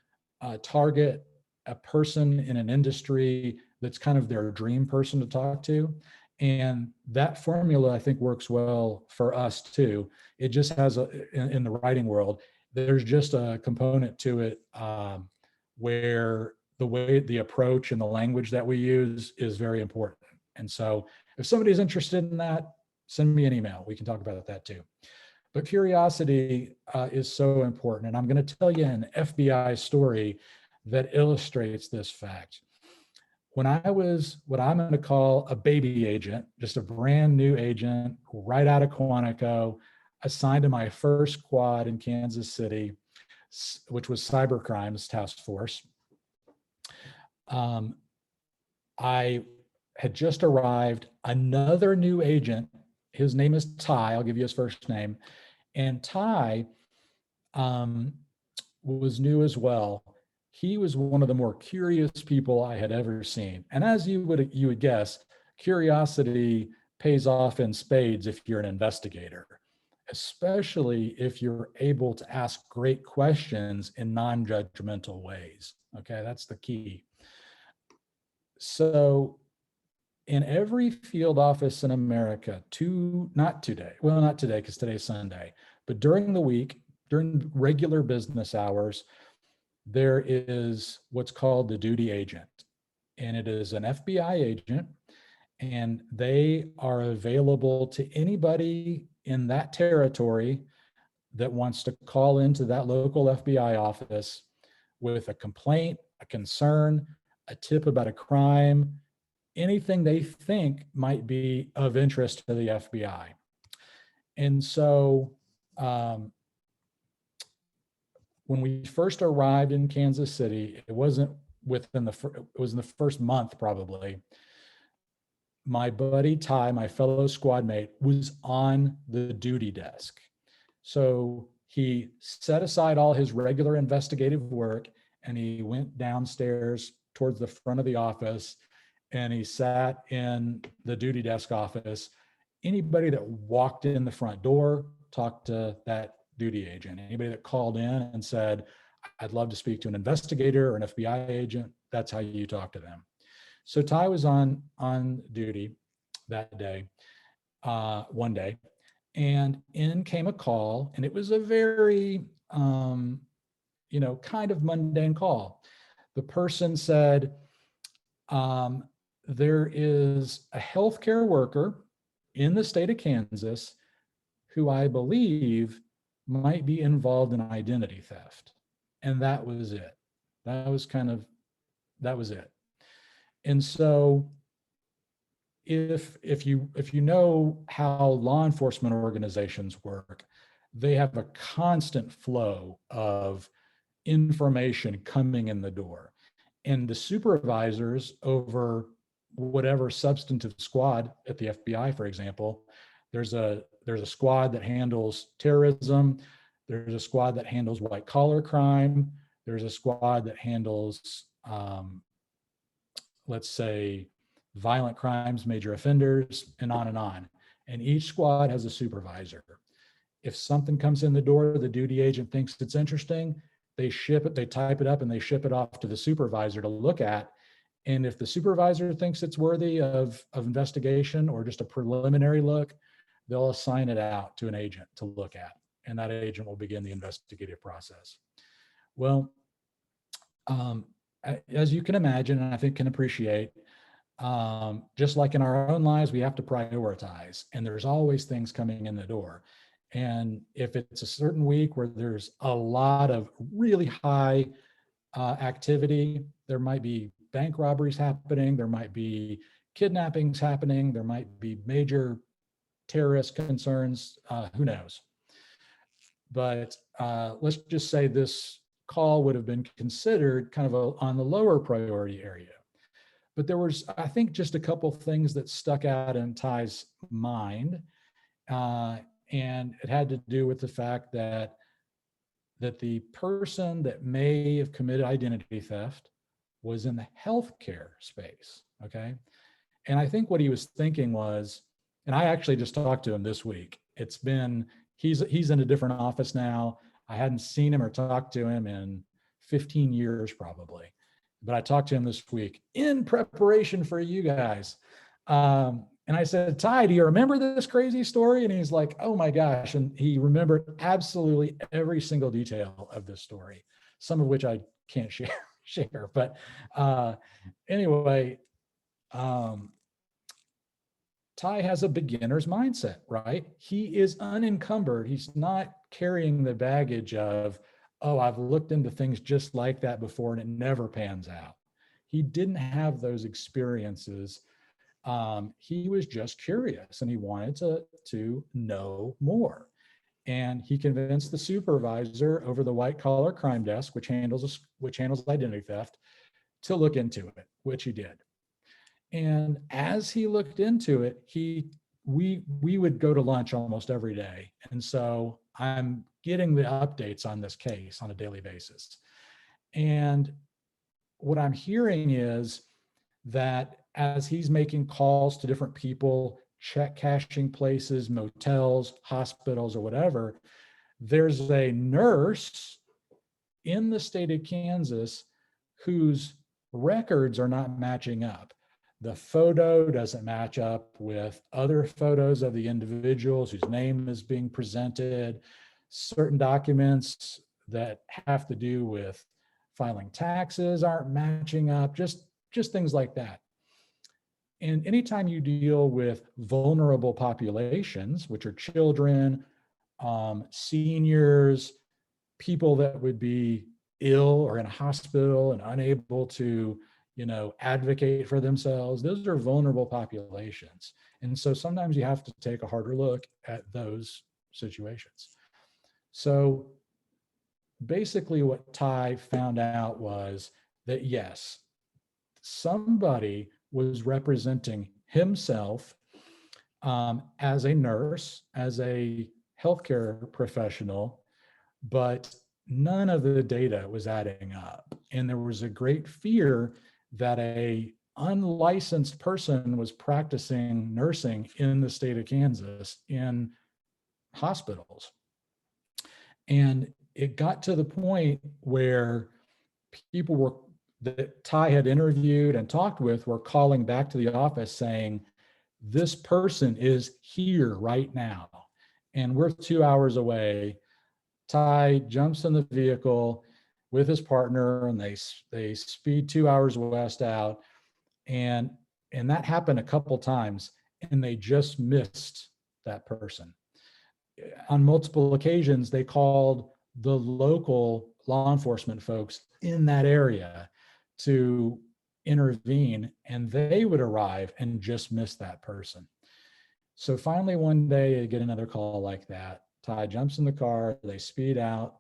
target a person in an industry that's kind of their dream person to talk to. And that formula, I think, works well for us too. It just has in the writing world, there's just a component to it where the way, the approach and the language that we use is very important. And so if somebody's interested in that, send me an email. We can talk about that too. But curiosity is so important. And I'm going to tell you an FBI story that illustrates this fact. When I was what I'm going to call a baby agent, just a brand new agent right out of Quantico, assigned to my first squad in Kansas City, which was Cyber Crimes Task Force. I had just arrived, another new agent. His name is Ty. I'll give you his first name. And Ty was new as well. He was one of the more curious people I had ever seen. And as you would guess, curiosity pays off in spades if you're an investigator, especially if you're able to ask great questions in non-judgmental ways. Okay, that's the key. So in every field office in America, not today because today's Sunday, but during the week, during regular business hours, there is what's called the duty agent. And it is an FBI agent, and they are available to anybody in that territory that wants to call into that local FBI office with a complaint, a concern, a tip about a crime, anything they think might be of interest to the FBI. And so when we first arrived in Kansas City, it wasn't within it was in the first month probably. My buddy Ty, my fellow squad mate, was on the duty desk. So he set aside all his regular investigative work and he went downstairs towards the front of the office and he sat in the duty desk office. Anybody that walked in the front door talked to that duty agent. Anybody that called in and said, I'd love to speak to an investigator or an FBI agent, that's how you talk to them. So Ty was on duty that day, one day, and in came a call, and it was a very, kind of mundane call. The person said, there is a healthcare worker in the state of Kansas who I believe might be involved in identity theft. And that was it. That was it. And so if you know how law enforcement organizations work, they have a constant flow of information coming in the door. And the supervisors over whatever substantive squad at the FBI, for example, there's a squad that handles terrorism. There's a squad that handles white collar crime. There's a squad that handles, let's say, violent crimes, major offenders, and on and on. And each squad has a supervisor. If something comes in the door, the duty agent thinks it's interesting, they ship it, they type it up, and they ship it off to the supervisor to look at. And if the supervisor thinks it's worthy of investigation or just a preliminary look, they'll assign it out to an agent to look at, and that agent will begin the investigative process. Well, as you can imagine, and I think can appreciate, just like in our own lives, we have to prioritize, and there's always things coming in the door. And if it's a certain week where there's a lot of really high activity, there might be bank robberies happening, there might be kidnappings happening, there might be major terrorist concerns, who knows? But let's just say this call would have been considered kind of on the lower priority area. But there was, I think, just a couple things that stuck out in Ty's mind. And it had to do with the fact that the person that may have committed identity theft was in the healthcare space, okay? And I think what he was thinking was, and I actually just talked to him this week. It's been, he's in a different office now. I hadn't seen him or talked to him in 15 years probably. but I talked to him this week in preparation for you guys. And I said, Ty, do you remember this crazy story? And he's like, oh my gosh. And he remembered absolutely every single detail of this story, some of which I can't share. But anyway, Ty has a beginner's mindset, right? He is unencumbered. He's not carrying the baggage of, oh, I've looked into things just like that before and it never pans out. He didn't have those experiences. He was just curious and he wanted to know more. And he convinced the supervisor over the white collar crime desk, which handles identity theft, to look into it, which he did. And as he looked into it, we would go to lunch almost every day. And so I'm getting the updates on this case on a daily basis. And what I'm hearing is that as he's making calls to different people, check cashing places, motels, hospitals, or whatever, there's a nurse in the state of Kansas whose records are not matching up. The photo doesn't match up with other photos of the individuals whose name is being presented. Certain documents that have to do with filing taxes aren't matching up, just things like that. And anytime you deal with vulnerable populations, which are children, seniors, people that would be ill or in a hospital and unable to, advocate for themselves, those are vulnerable populations. And so sometimes you have to take a harder look at those situations. So basically what Ty found out was that yes, somebody was representing himself as a nurse, as a healthcare professional, but none of the data was adding up. And there was a great fear that a unlicensed person was practicing nursing in the state of Kansas in hospitals. And it got to the point where people that Ty had interviewed and talked with were calling back to the office saying, this person is here right now. And we're 2 hours away. Ty jumps in the vehicle with his partner and they speed 2 hours west out. And that happened a couple times and they just missed that person. On multiple occasions, they called the local law enforcement folks in that area to intervene, and they would arrive and just miss that person. So finally, one day, they get another call like that. Ty jumps in the car, they speed out.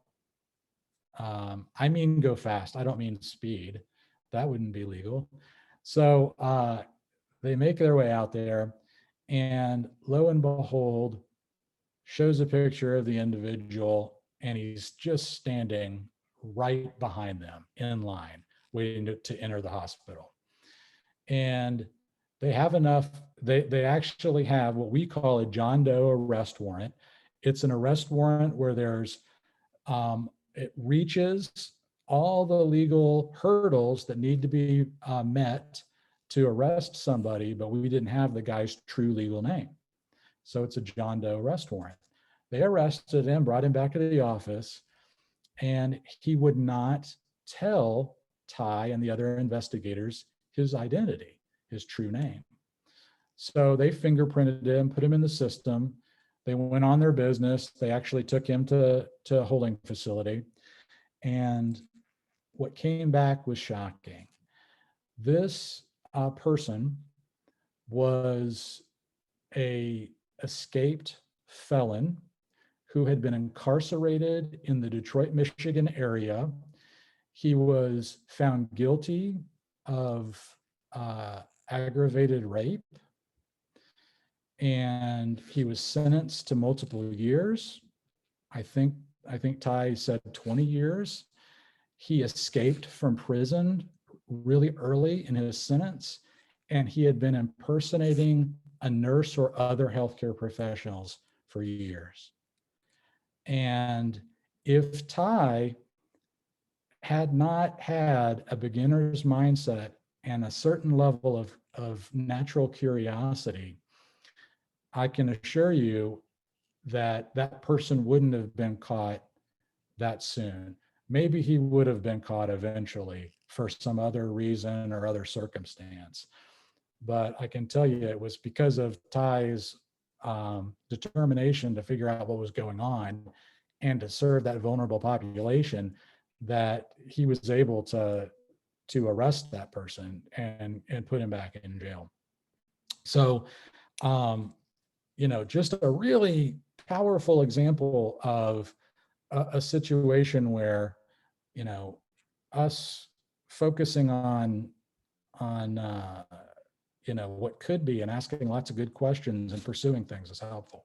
I mean, go fast. I don't mean speed. That wouldn't be legal. So they make their way out there, and lo and behold, shows a picture of the individual, and he's just standing right behind them in line, waiting to enter the hospital. And they have enough, they actually have what we call a John Doe arrest warrant. It's an arrest warrant where there's, it reaches all the legal hurdles that need to be met to arrest somebody, but we didn't have the guy's true legal name. So it's a John Doe arrest warrant. They arrested him, brought him back to the office, and he would not tell Ty and the other investigators his identity, his true name. So they fingerprinted him, put him in the system. They went on their business. They actually took him to a holding facility. And what came back was shocking. This person was a escaped felon who had been incarcerated in the Detroit, Michigan area. He was found guilty of aggravated rape, and he was sentenced to multiple years. I think Ty said 20 years. He escaped from prison really early in his sentence, and he had been impersonating a nurse or other healthcare professionals for years. And if Ty had not had a beginner's mindset and a certain level of natural curiosity, I can assure you that that person wouldn't have been caught that soon. Maybe he would have been caught eventually for some other reason or other circumstance. But I can tell you it was because of Ty's determination to figure out what was going on and to serve that vulnerable population that he was able to arrest that person and put him back in jail. So, just a really powerful example of a situation where, us focusing on what could be and asking lots of good questions and pursuing things is helpful.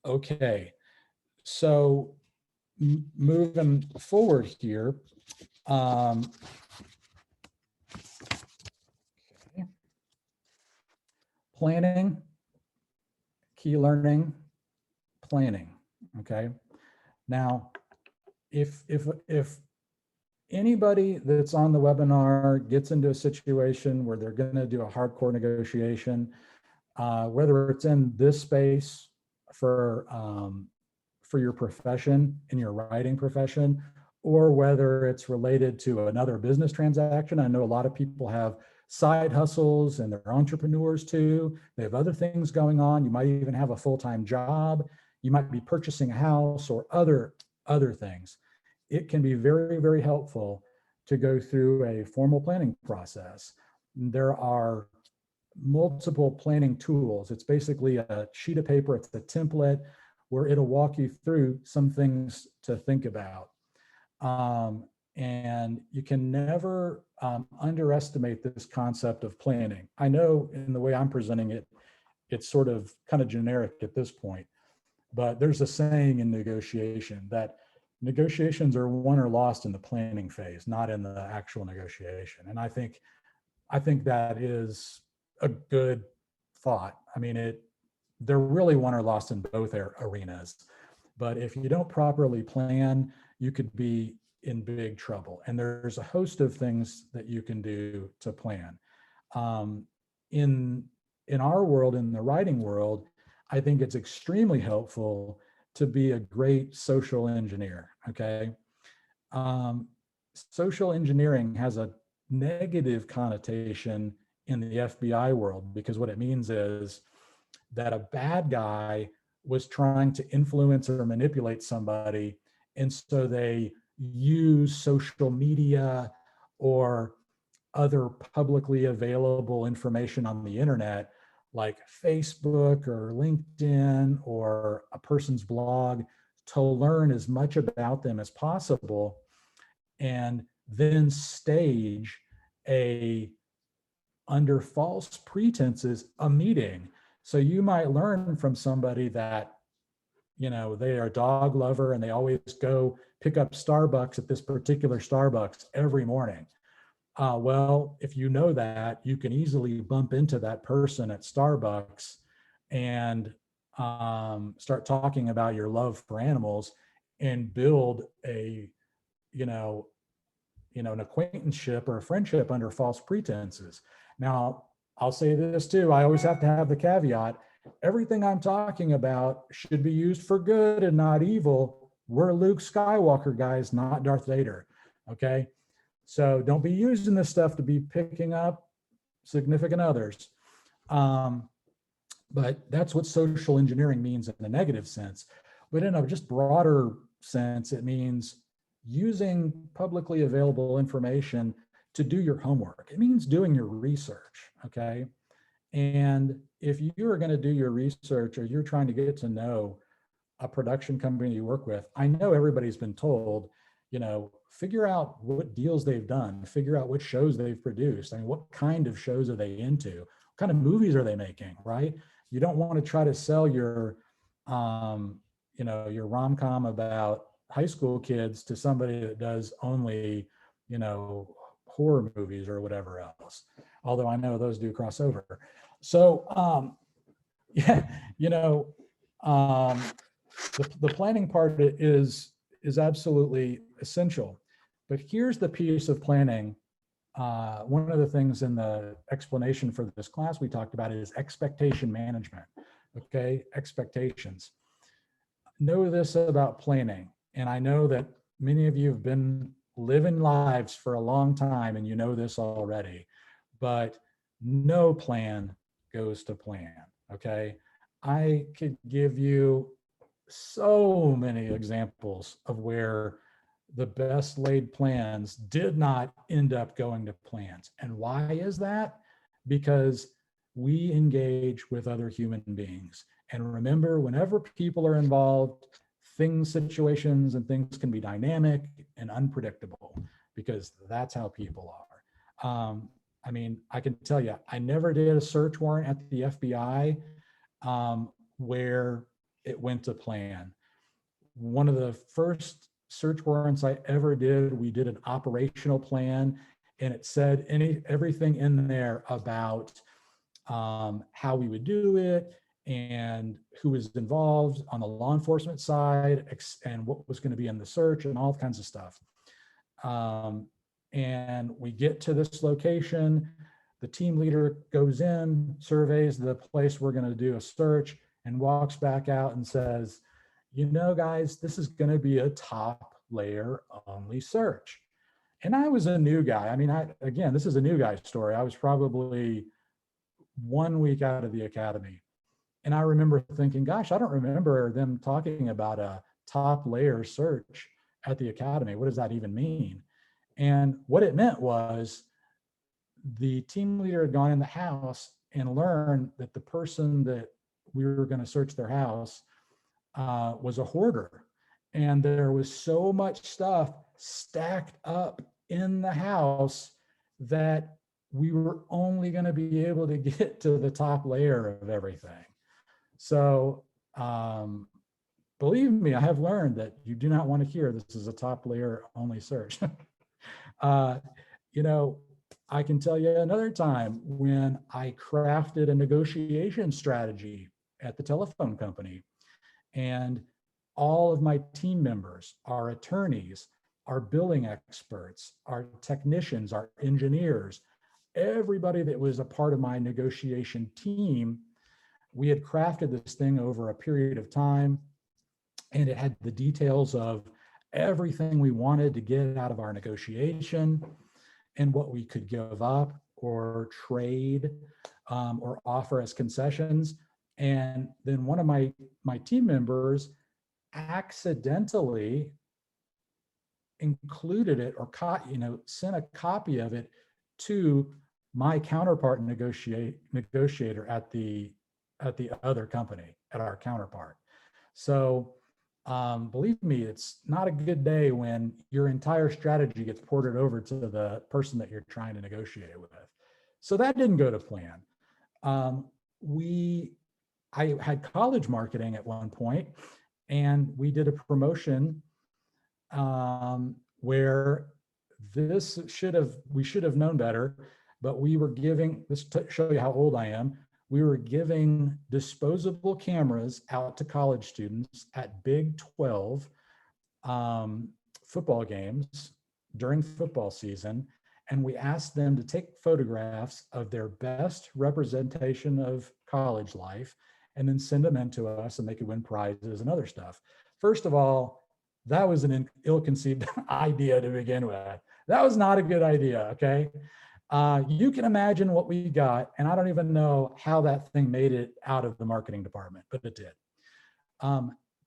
Okay, so moving forward here. Okay. Planning, key learning, planning. Okay. Now, if anybody that's on the webinar gets into a situation where they're going to do a hardcore negotiation, whether it's in this space for your profession, in your writing profession, or whether it's related to another business transaction. I know a lot of people have side hustles and they're entrepreneurs too. They have other things going on. You might even have a full-time job. You might be purchasing a house or other things. It can be very, very helpful to go through a formal planning process. There are multiple planning tools. It's basically a sheet of paper. It's a template where it'll walk you through some things to think about. And you can never underestimate this concept of planning. I know in the way I'm presenting it, it's sort of kind of generic at this point, but there's a saying in negotiation that negotiations are won or lost in the planning phase, not in the actual negotiation. And I think that is a good thought. I mean, they're really won or lost in both arenas. But if you don't properly plan, you could be in big trouble. And there's a host of things that you can do to plan. In our world, in the writing world, I think it's extremely helpful to be a great social engineer, okay? Social engineering has a negative connotation in the FBI world because what it means is that a bad guy was trying to influence or manipulate somebody, and so they use social media or other publicly available information on the internet like Facebook or LinkedIn or a person's blog to learn as much about them as possible and then stage under false pretenses, a meeting. So you might learn from somebody that, they are a dog lover and they always go pick up Starbucks at this particular Starbucks every morning. Well, if you know that, you can easily bump into that person at Starbucks and start talking about your love for animals and build an acquaintanceship or a friendship under false pretenses. Now, I'll say this too. I always have to have the caveat. Everything I'm talking about should be used for good and not evil. We're Luke Skywalker, guys, not Darth Vader. Okay. So don't be using this stuff to be picking up significant others. But that's what social engineering means in the negative sense. But in a just broader sense, it means using publicly available information to do your homework. It means doing your research, okay? And if you are going to do your research or you're trying to get to know a production company you work with, I know everybody's been told, figure out what deals they've done, figure out what shows they've produced. I mean, what kind of shows are they into? What kind of movies are they making, right? You don't want to try to sell your rom-com about high school kids to somebody that does only, horror movies or whatever else. Although I know those do cross over. So, the planning part is absolutely essential. But here's the piece of planning. One of the things in the explanation for this class we talked about is expectation management. Okay, expectations. Know this about planning, and I know that many of you have been living lives for a long time and you know this already, but no plan goes to plan. Okay, I could give you so many examples of where the best laid plans did not end up going to plans. And why is that? Because we engage with other human beings. And remember, whenever people are involved, things, situations, and things can be dynamic and unpredictable because that's how people are. I mean, I can tell you, I never did a search warrant at the FBI where it went to plan. One of the first search warrants I ever did, we did an operational plan, and it said everything in there about how we would do it and who was involved on the law enforcement side and what was going to be in the search and all kinds of stuff. And we get to this location, the team leader goes in, surveys the place we're going to do a search, and walks back out and says, you know, guys, this is going to be a top layer only search. And I was a new guy. I mean, again, this is a new guy story. I was probably 1 week out of the academy. And I remember thinking, gosh, I don't remember them talking about a top layer search at the academy. What does that even mean? And what it meant was the team leader had gone in the house and learned that the person that we were going to search their house was a hoarder. And there was so much stuff stacked up in the house that we were only going to be able to get to the top layer of everything. So believe me, I have learned that you do not want to hear this is a top layer only search. You know, I can tell you another time when I crafted a negotiation strategy at the telephone company, and all of my team members, our attorneys, our billing experts, our technicians, our engineers, everybody that was a part of my negotiation team, we had crafted this thing over a period of time, and it had the details of everything we wanted to get out of our negotiation and what we could give up or trade or offer as concessions. And then one of my team members accidentally included it or sent a copy of it to my counterpart negotiator at the other company, at our counterpart. So believe me, it's not a good day when your entire strategy gets ported over to the person that you're trying to negotiate with. So that didn't go to plan. I had college marketing at one point, and we did a promotion where we should have known better, but we were giving, this to show you how old I am, we were giving disposable cameras out to college students at Big 12 football games during football season. And we asked them to take photographs of their best representation of college life and then send them in to us, and they could win prizes and other stuff. First of all, that was an ill-conceived idea to begin with. That was not a good idea, okay? You can imagine what we got, and I don't even know how that thing made it out of the marketing department, but it did.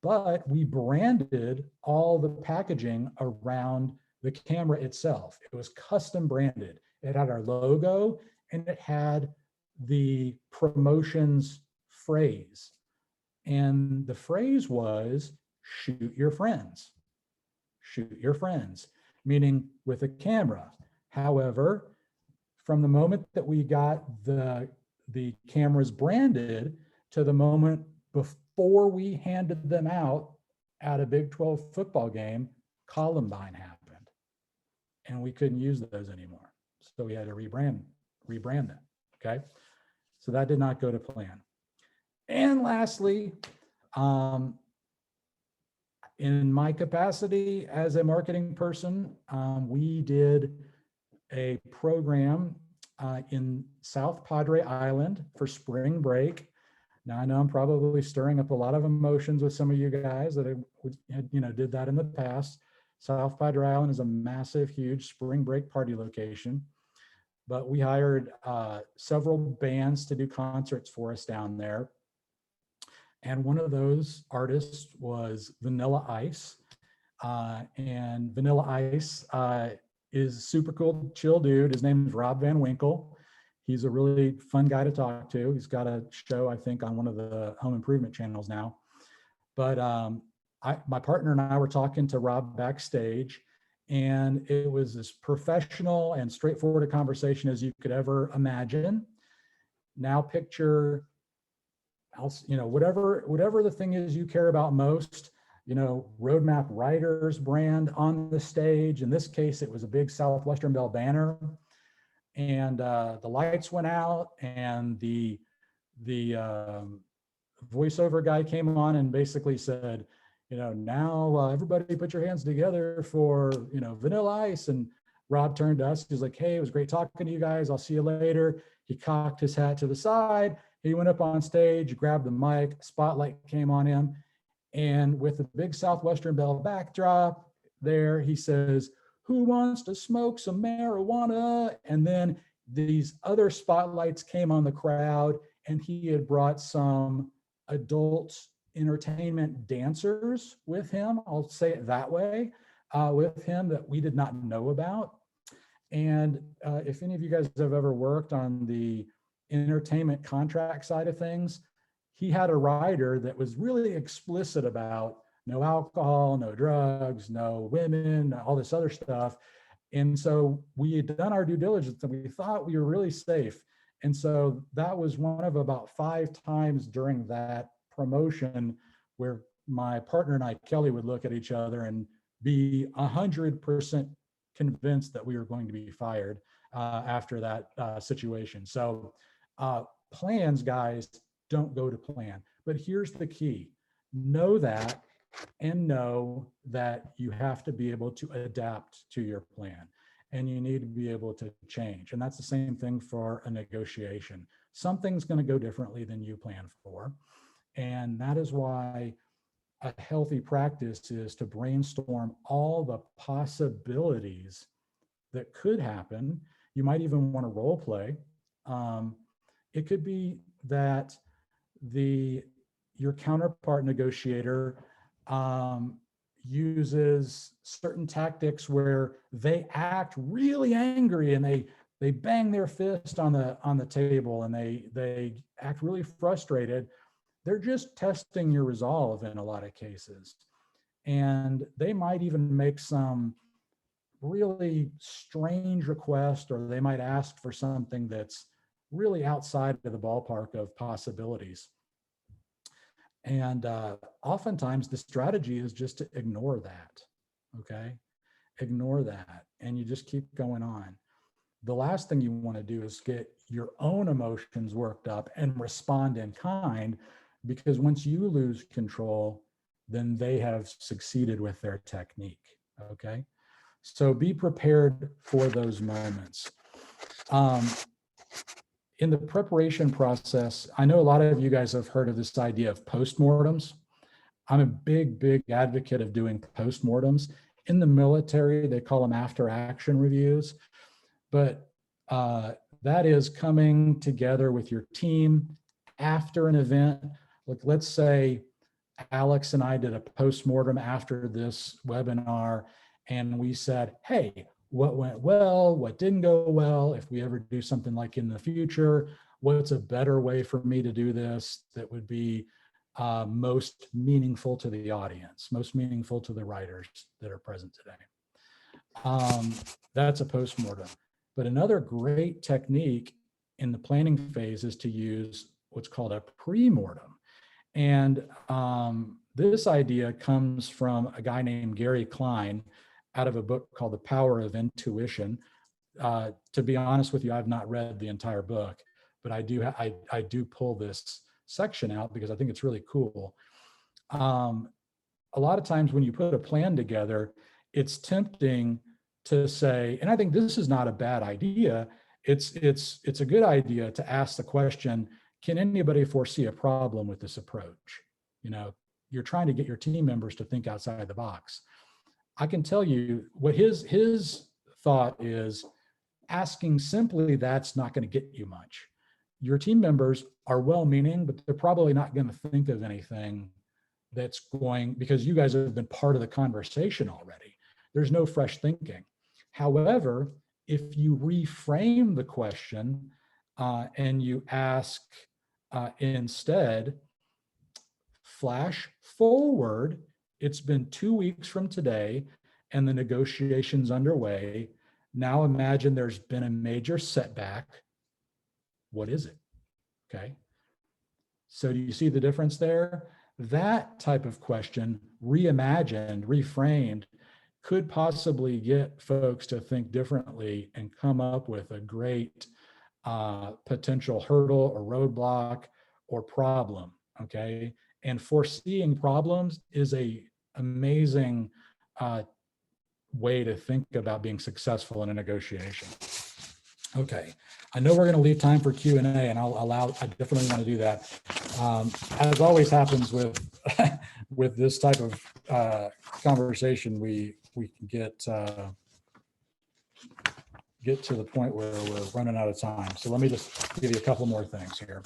But we branded all the packaging around the camera itself. It was custom branded. It had our logo, and it had the promotions phrase. And the phrase was, shoot your friends. Shoot your friends, meaning with a camera. However, from the moment that we got the cameras branded to the moment before we handed them out at a Big 12 football game, Columbine happened, and we couldn't use those anymore. So we had to rebrand them, okay? So that did not go to plan. And lastly, In my capacity as a marketing person, we did a program in South Padre Island for spring break. Now I know I'm probably stirring up a lot of emotions with some of you guys that did that in the past. South Padre Island is a massive, huge spring break party location, but we hired several bands to do concerts for us down there. And one of those artists was Vanilla Ice. And Vanilla Ice is super cool, chill dude. His name is Rob Van Winkle. He's a really fun guy to talk to. He's got a show, I think, on one of the home improvement channels now. But my partner and I were talking to Rob backstage, and it was as professional and straightforward a conversation as you could ever imagine. Now picture, whatever the thing is you care about most, Roadmap Writers brand on the stage. In this case, it was a big Southwestern Bell banner. And the lights went out, and the voiceover guy came on and basically said, now everybody put your hands together for, Vanilla Ice. And Rob turned to us. He's like, hey, it was great talking to you guys. I'll see you later. He cocked his hat to the side. He went up on stage, grabbed the mic, spotlight came on him. And with the big Southwestern Bell backdrop there, he says, who wants to smoke some marijuana? And then these other spotlights came on the crowd, and he had brought some adult entertainment dancers with him, I'll say it that way, with him that we did not know about. And if any of you guys have ever worked on the entertainment contract side of things, he had a rider that was really explicit about no alcohol, no drugs, no women, all this other stuff. And so we had done our due diligence and we thought we were really safe. And so that was one of about 5 times during that promotion where my partner and I, Kelly, would look at each other and be 100% convinced that we were going to be fired after that situation. So plans, guys, don't go to plan. But here's the key. Know that, and know that you have to be able to adapt to your plan, and you need to be able to change. And that's the same thing for a negotiation. Something's going to go differently than you planned for. And that is why a healthy practice is to brainstorm all the possibilities that could happen. You might even want to role play. It could be that your counterpart negotiator uses certain tactics where they act really angry and they bang their fist on the table and they act really frustrated. They're just testing your resolve in a lot of cases. And they might even make some really strange request, or they might ask for something that's really outside of the ballpark of possibilities. And oftentimes the strategy is just to ignore that, okay? Ignore that, and you just keep going on. The last thing you want to do is get your own emotions worked up and respond in kind, because once you lose control, then they have succeeded with their technique, okay? So be prepared for those moments. In the preparation process, I know a lot of you guys have heard of this idea of postmortems. I'm a big advocate of doing postmortems. In the military, they call them after action reviews, but that is coming together with your team after an event. Like, let's say Alex and I did a postmortem after this webinar, and we said, hey, what went well, what didn't go well, if we ever do something like in the future, what's a better way for me to do this that would be most meaningful to the audience, most meaningful to the writers that are present today. That's a postmortem. But another great technique in the planning phase is to use what's called a pre-mortem. And this idea comes from a guy named Gary Klein out of a book called The Power of Intuition. To be honest with you, I've not read the entire book, but I do pull this section out because I think it's really cool. a lot of times when you put a plan together, it's tempting to say, and I think this is not a bad idea. It's a good idea to ask the question, can anybody foresee a problem with this approach? You know, you're trying to get your team members to think outside the box. I can tell you what his thought is, asking simply that's not going to get you much. Your team members are well-meaning, but they're probably not going to think of anything that's going, because you guys have been part of the conversation already. There's no fresh thinking. However, if you reframe the question and you ask instead, flash forward, it's been 2 weeks from today and the negotiation's underway. Now imagine there's been a major setback. What is it? Okay. So do you see the difference there? That type of question, reimagined, reframed, could possibly get folks to think differently and come up with a great potential hurdle or roadblock or problem. Okay. And foreseeing problems is a amazing way to think about being successful in a negotiation. Okay, I know we're going to leave time for Q&A, and I definitely want to do that. As always happens with with this type of conversation, we can get to the point where we're running out of time. So let me just give you a couple more things here.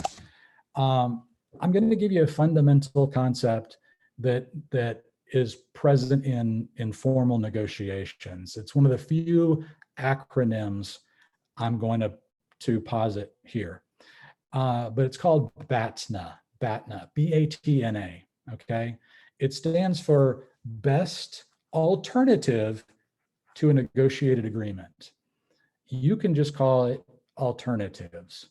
I'm going to give you a fundamental concept that is present in informal negotiations. It's one of the few acronyms I'm going to posit here, but it's called BATNA, B-A-T-N-A, okay? It stands for Best Alternative to a Negotiated Agreement. You can just call it alternatives,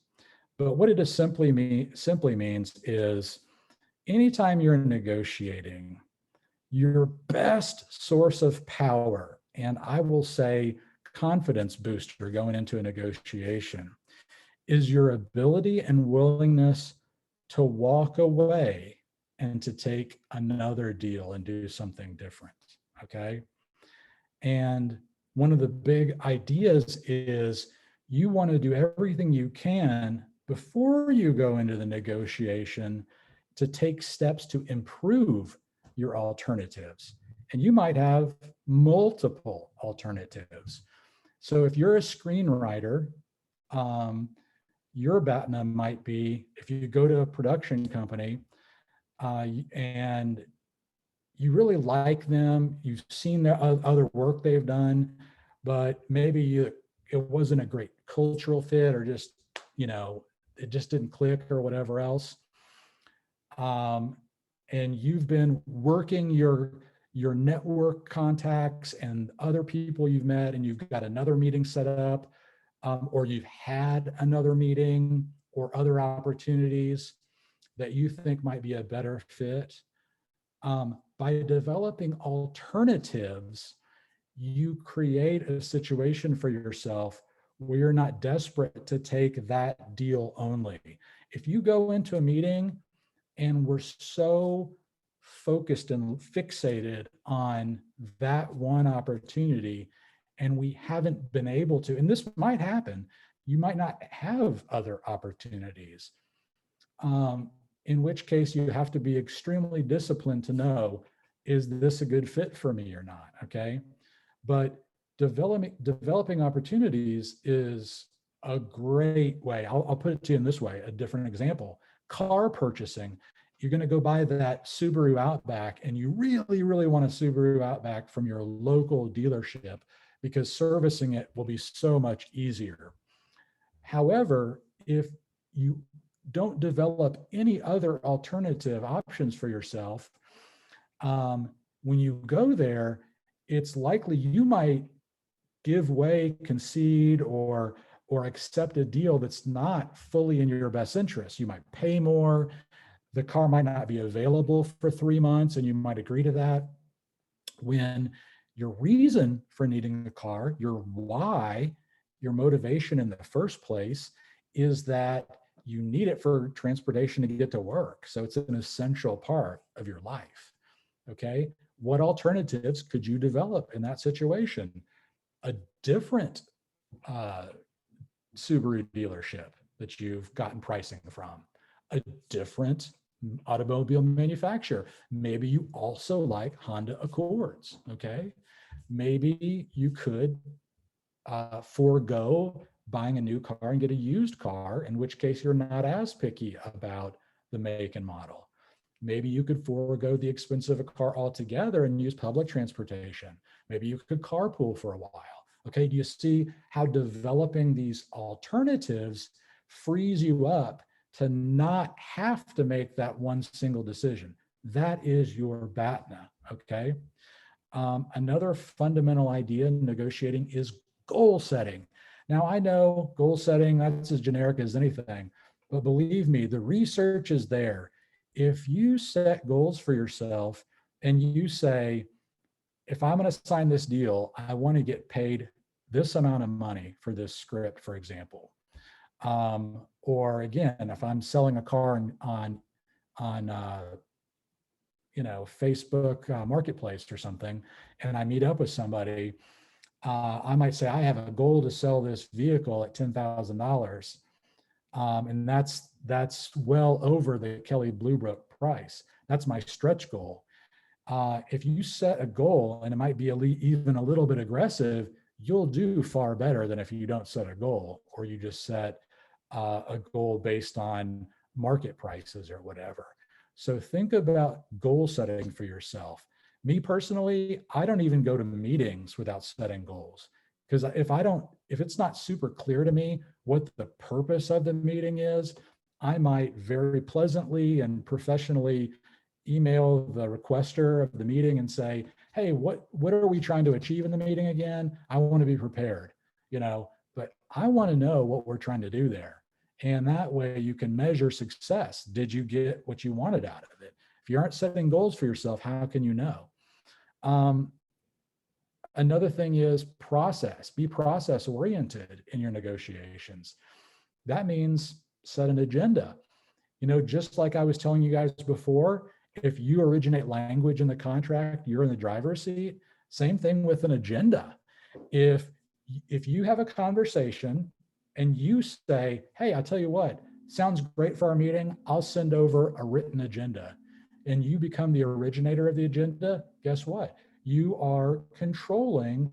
but what it is simply means is anytime you're negotiating, your best source of power, and I will say confidence booster going into a negotiation, is your ability and willingness to walk away and to take another deal and do something different, okay? And one of the big ideas is you want to do everything you can before you go into the negotiation to take steps to improve your alternatives. And you might have multiple alternatives. So if you're a screenwriter, your BATNA might be, if you go to a production company and you really like them, you've seen their other work they've done, but maybe it wasn't a great cultural fit, or just, you know, it just didn't click or whatever else. And you've been working your network contacts and other people you've met, and you've got another meeting set up, or you've had another meeting or other opportunities that you think might be a better fit. By developing alternatives, you create a situation for yourself where you're not desperate to take that deal only. If you go into a meeting and we're so focused and fixated on that one opportunity, and we haven't been able to, and this might happen, you might not have other opportunities, in which case you have to be extremely disciplined to know, is this a good fit for me or not, okay? But developing opportunities is a great way. I'll put it to you in this way, a different example. Car purchasing. You're going to go buy that Subaru Outback, and you really, really want a Subaru Outback from your local dealership because servicing it will be so much easier. However, if you don't develop any other alternative options for yourself, when you go there, it's likely you might give way, concede, or accept a deal that's not fully in your best interest. You might pay more. The car might not be available for 3 months, and you might agree to that. When your reason for needing the car, your why, your motivation in the first place is that you need it for transportation to get to work. So it's an essential part of your life. Okay. What alternatives could you develop in that situation? A different uh, Subaru dealership that you've gotten pricing from, a different automobile manufacturer. Maybe you also like Honda Accords. Okay. Maybe you could forego buying a new car and get a used car, in which case you're not as picky about the make and model. Maybe you could forego the expense of a car altogether and use public transportation. Maybe you could carpool for a while. Okay, do you see how developing these alternatives frees you up to not have to make that one single decision? That is your BATNA, okay? Another fundamental idea in negotiating is goal setting. Now, I know goal setting, that's as generic as anything, but believe me, the research is there. If you set goals for yourself and you say, if I'm going to sign this deal, I want to get paid this amount of money for this script, for example. Or again, if I'm selling a car on Facebook marketplace or something, and I meet up with somebody, I might say I have a goal to sell this vehicle at $10,000, and that's well over the Kelly Blue Book price. That's my stretch goal. If you set a goal and it might be even a little bit aggressive, you'll do far better than if you don't set a goal or you just set a goal based on market prices or whatever. So think about goal setting for yourself. Me personally, I don't even go to meetings without setting goals, because if it's not super clear to me what the purpose of the meeting is, I might very pleasantly and professionally email the requester of the meeting and say, hey, what are we trying to achieve in the meeting again? I want to be prepared, but I want to know what we're trying to do there. And that way you can measure success. Did you get what you wanted out of it? If you aren't setting goals for yourself, how can you know? Another thing is process. Be process oriented in your negotiations. That means set an agenda. Just like I was telling you guys before, if you originate language in the contract, you're in the driver's seat. Same thing with an agenda. If you have a conversation and you say, hey, I tell you what, sounds great for our meeting, I'll send over a written agenda, and you become the originator of the agenda, guess what? You are controlling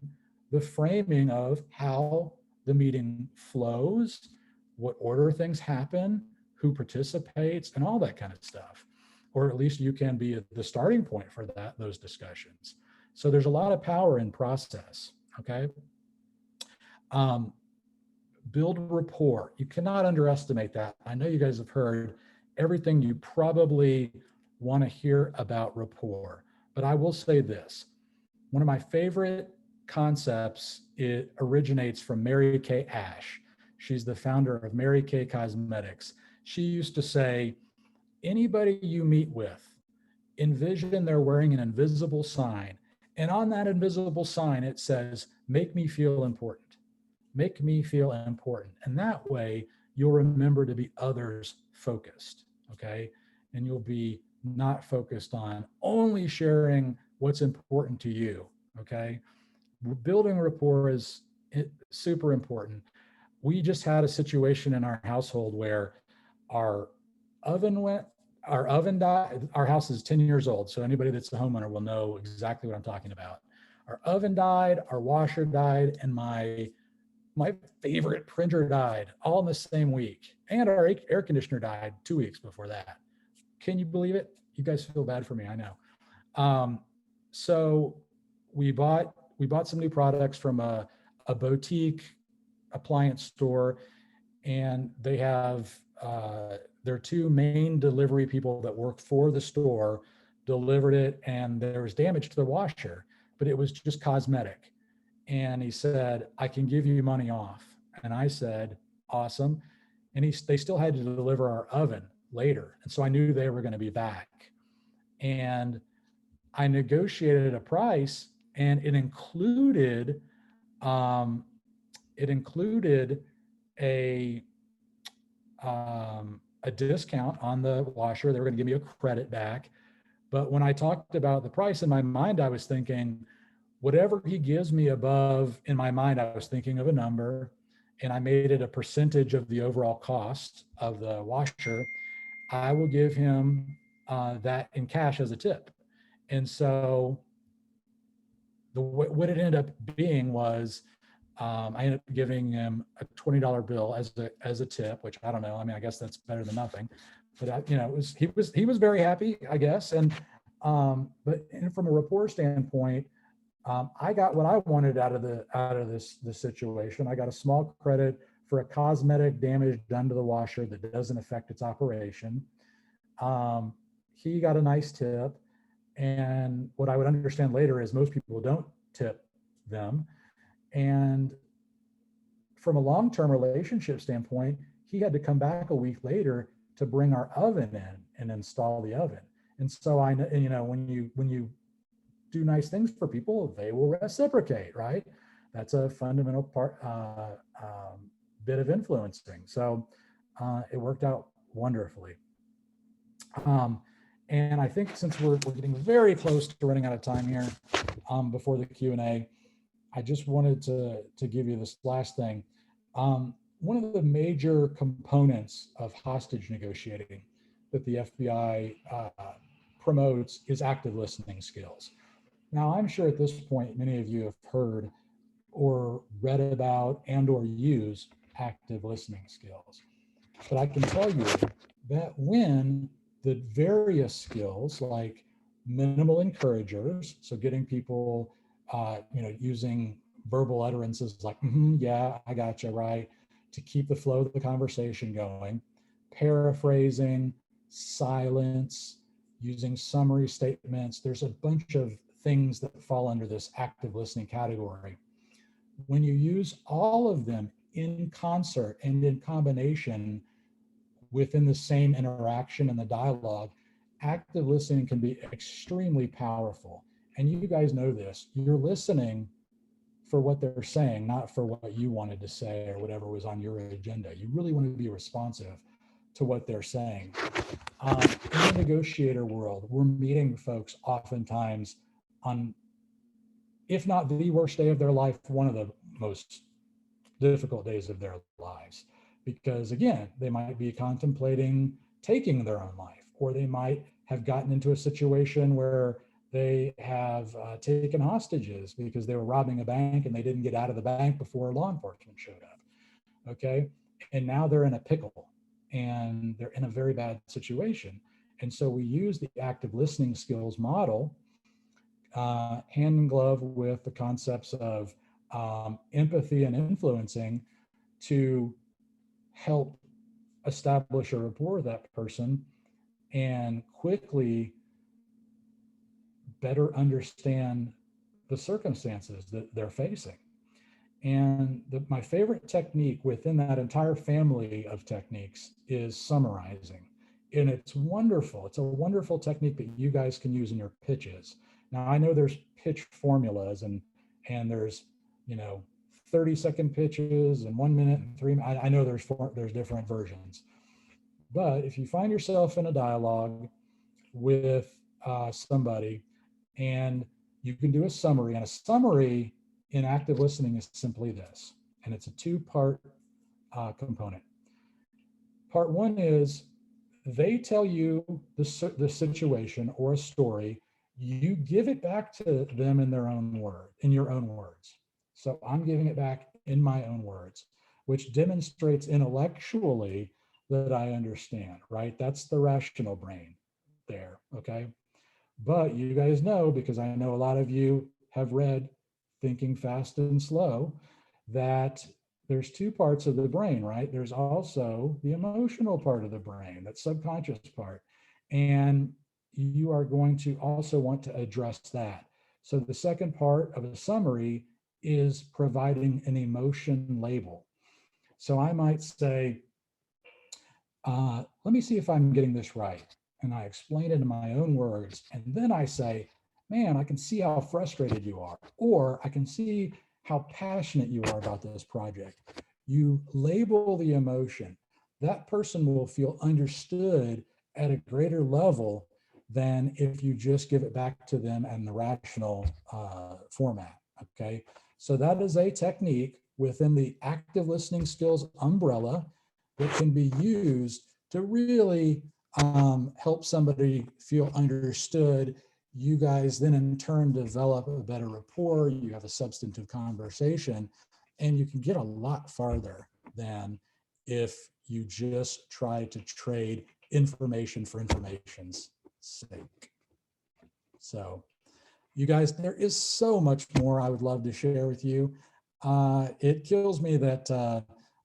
the framing of how the meeting flows, what order things happen, who participates, and all that kind of stuff. Or at least you can be the starting point for those discussions. So there's a lot of power in process, okay? Build rapport. You cannot underestimate that. I know you guys have heard everything you probably want to hear about rapport, but I will say this. One of my favorite concepts, it originates from Mary Kay Ash. She's the founder of Mary Kay Cosmetics. She used to say, anybody you meet with, envision they're wearing an invisible sign. And on that invisible sign, it says, make me feel important. Make me feel important. And that way, you'll remember to be others focused, okay? And you'll be not focused on only sharing what's important to you, okay? Building rapport is super important. We just had a situation in our household where our oven died. Our house is 10 years old, so anybody that's a homeowner will know exactly what I'm talking about. Our oven died, our washer died, and my favorite printer died all in the same week. And our air conditioner died 2 weeks before that. Can you believe it? You guys feel bad for me, I know. So we bought some new products from a boutique appliance store, and they have their two main delivery people that work for the store delivered it, and there was damage to the washer, but it was just cosmetic. And he said, I can give you money off. And I said, awesome. And they still had to deliver our oven later. And so I knew they were going to be back. And I negotiated a price, and it included a a discount on the washer. They were going to give me a credit back. But when I talked about the price in my mind, I was thinking, whatever he gives me above, in my mind, I was thinking of a number, and I made it a percentage of the overall cost of the washer. I will give him that in cash as a tip. And so what it ended up being was I ended up giving him a $20 bill as a tip, which I don't know. I mean, I guess that's better than nothing. But he was very happy, I guess. And but from a rapport standpoint, I got what I wanted out of this situation. I got a small credit for a cosmetic damage done to the washer that doesn't affect its operation. He got a nice tip, and what I would understand later is most people don't tip them. And from a long-term relationship standpoint, he had to come back a week later to bring our oven in and install the oven. And so I know, and, when you do nice things for people, they will reciprocate, right? That's a fundamental bit of influencing. So it worked out wonderfully. And I think since we're getting very close to running out of time here before the Q&A, I just wanted to give you this last thing. One of the major components of hostage negotiating that the FBI promotes is active listening skills. Now, I'm sure at this point, many of you have heard or read about and or use active listening skills. But I can tell you that when the various skills like minimal encouragers, so getting people, using verbal utterances like, yeah, I got you, right, to keep the flow of the conversation going, paraphrasing, silence, using summary statements. There's a bunch of things that fall under this active listening category. When you use all of them in concert and in combination within the same interaction and the dialogue, active listening can be extremely powerful. And you guys know this. You're listening for what they're saying, not for what you wanted to say or whatever was on your agenda. You really want to be responsive to what they're saying. In the negotiator world, we're meeting folks oftentimes on, if not the worst day of their life, one of the most difficult days of their lives. Because again, they might be contemplating taking their own life, or they might have gotten into a situation where they have taken hostages because they were robbing a bank and they didn't get out of the bank before law enforcement showed up. Okay. And now they're in a pickle and they're in a very bad situation. And so we use the active listening skills model hand in glove with the concepts of empathy and influencing to help establish a rapport with that person and quickly better understand the circumstances that they're facing. And my favorite technique within that entire family of techniques is summarizing. And it's wonderful. It's a wonderful technique that you guys can use in your pitches. Now, I know there's pitch formulas and there's, 30-second pitches and 1 minute and 3 minutes. I know there's different versions. But if you find yourself in a dialogue with somebody and you can do a summary, and a summary in active listening is simply this, and it's a two-part component. Part one is they tell you the situation or a story, you give it back to them in your own words. So I'm giving it back in my own words, which demonstrates intellectually that I understand, right? That's the rational brain there, okay? But you guys know, because I know a lot of you have read Thinking Fast and Slow, that there's two parts of the brain, right? There's also the emotional part of the brain, that subconscious part. And you are going to also want to address that. So the second part of a summary is providing an emotion label. So I might say, let me see if I'm getting this right. And I explain it in my own words. And then I say, man, I can see how frustrated you are, or I can see how passionate you are about this project. You label the emotion. That person will feel understood at a greater level than if you just give it back to them in the rational format. Okay, so that is a technique within the active listening skills umbrella that can be used to really help somebody feel understood. You guys then in turn develop a better rapport, you have a substantive conversation, and you can get a lot farther than if you just try to trade information for information's sake. So you guys, there is so much more I would love to share with you. It kills me that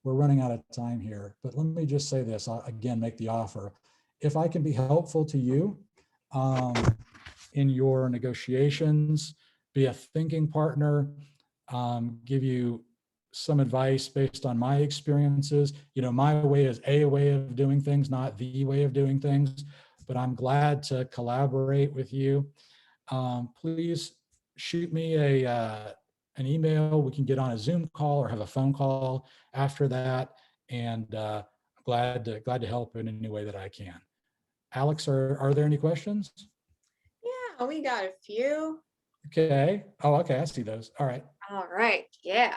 we're running out of time here, but let me just say this, I'll again make the offer. If I can be helpful to you in your negotiations, be a thinking partner, give you some advice based on my experiences. You know, my way is a way of doing things, not the way of doing things, but I'm glad to collaborate with you. Please shoot me an email. We can get on a Zoom call or have a phone call after that. And glad to help in any way that I can. Alex, are there any questions? Yeah, we got a few. Okay. Oh, okay. I see those. All right. All right. Yeah.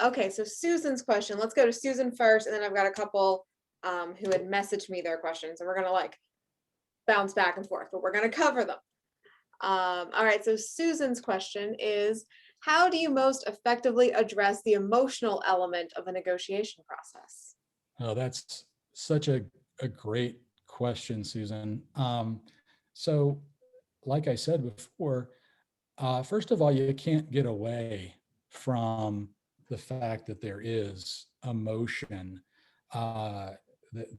Okay, so Susan's question. Let's go to Susan first, and then I've got a couple who had messaged me their questions, and we're gonna like bounce back and forth, but we're gonna cover them. All right, so Susan's question is, how do you most effectively address the emotional element of a negotiation process? Oh, that's such a great question, Susan. So, like I said before, first of all, you can't get away from the fact that there is emotion, that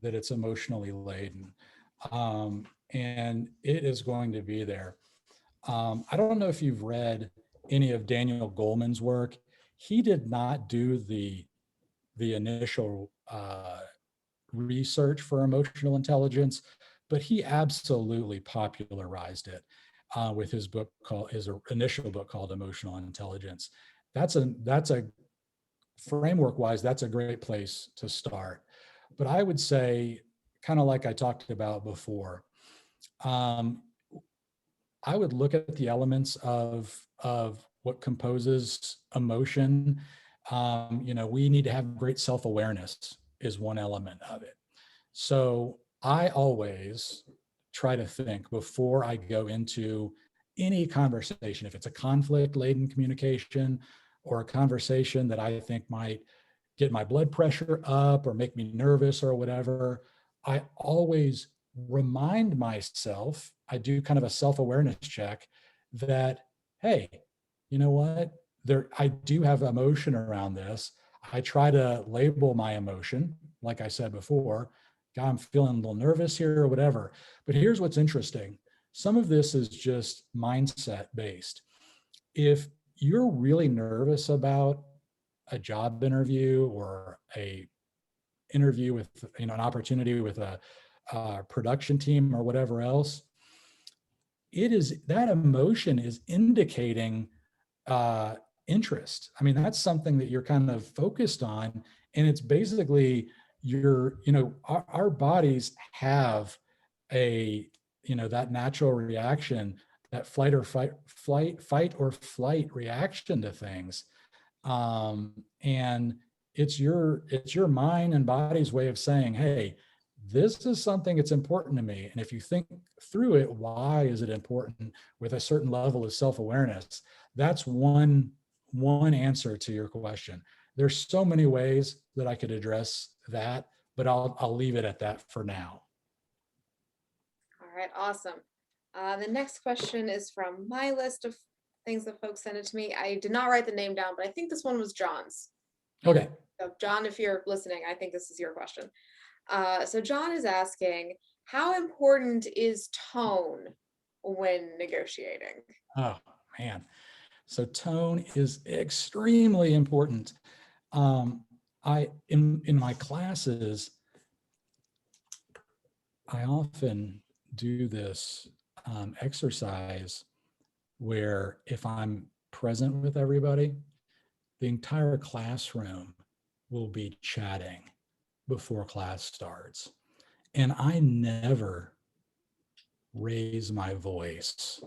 it's emotionally laden. And it is going to be there. I don't know if you've read any of Daniel Goleman's work. He did not do the initial research for emotional intelligence, but he absolutely popularized it with his book called his initial book called Emotional Intelligence. That's a framework wise, that's a great place to start. But I would say, kind of like I talked about before, um, I would look at the elements of what composes emotion. You know, we need to have great self-awareness is one element of it. So I always try to think before I go into any conversation, if it's a conflict laden communication or a conversation that I think might get my blood pressure up or make me nervous or whatever, I always remind myself, I do kind of a self-awareness check that, hey, you know what? I do have emotion around this. I try to label my emotion, like I said before. God, I'm feeling a little nervous here or whatever. But here's what's interesting. Some of this is just mindset based. If you're really nervous about a job interview or a interview with, you know, an opportunity with a production team or whatever else, it is that emotion is indicating uh, interest. I mean, that's something that you're kind of focused on, and it's basically you know, our bodies have a, you know, that natural reaction, that fight or flight reaction to things, and it's your mind and body's way of saying, hey, this is something that's important to me. And if you think through it, why is it important with a certain level of self-awareness? That's one answer to your question. There's so many ways that I could address that, but I'll leave it at that for now. All right, awesome. The next question is from my list of things that folks sent it to me. I did not write the name down, but I think this one was John's. Okay. So John, if you're listening, I think this is your question. So John is asking, how important is tone when negotiating? Oh man. So tone is extremely important. I in my classes, I often do this exercise where if I'm present with everybody, the entire classroom will be chatting before class starts. And I never raise my voice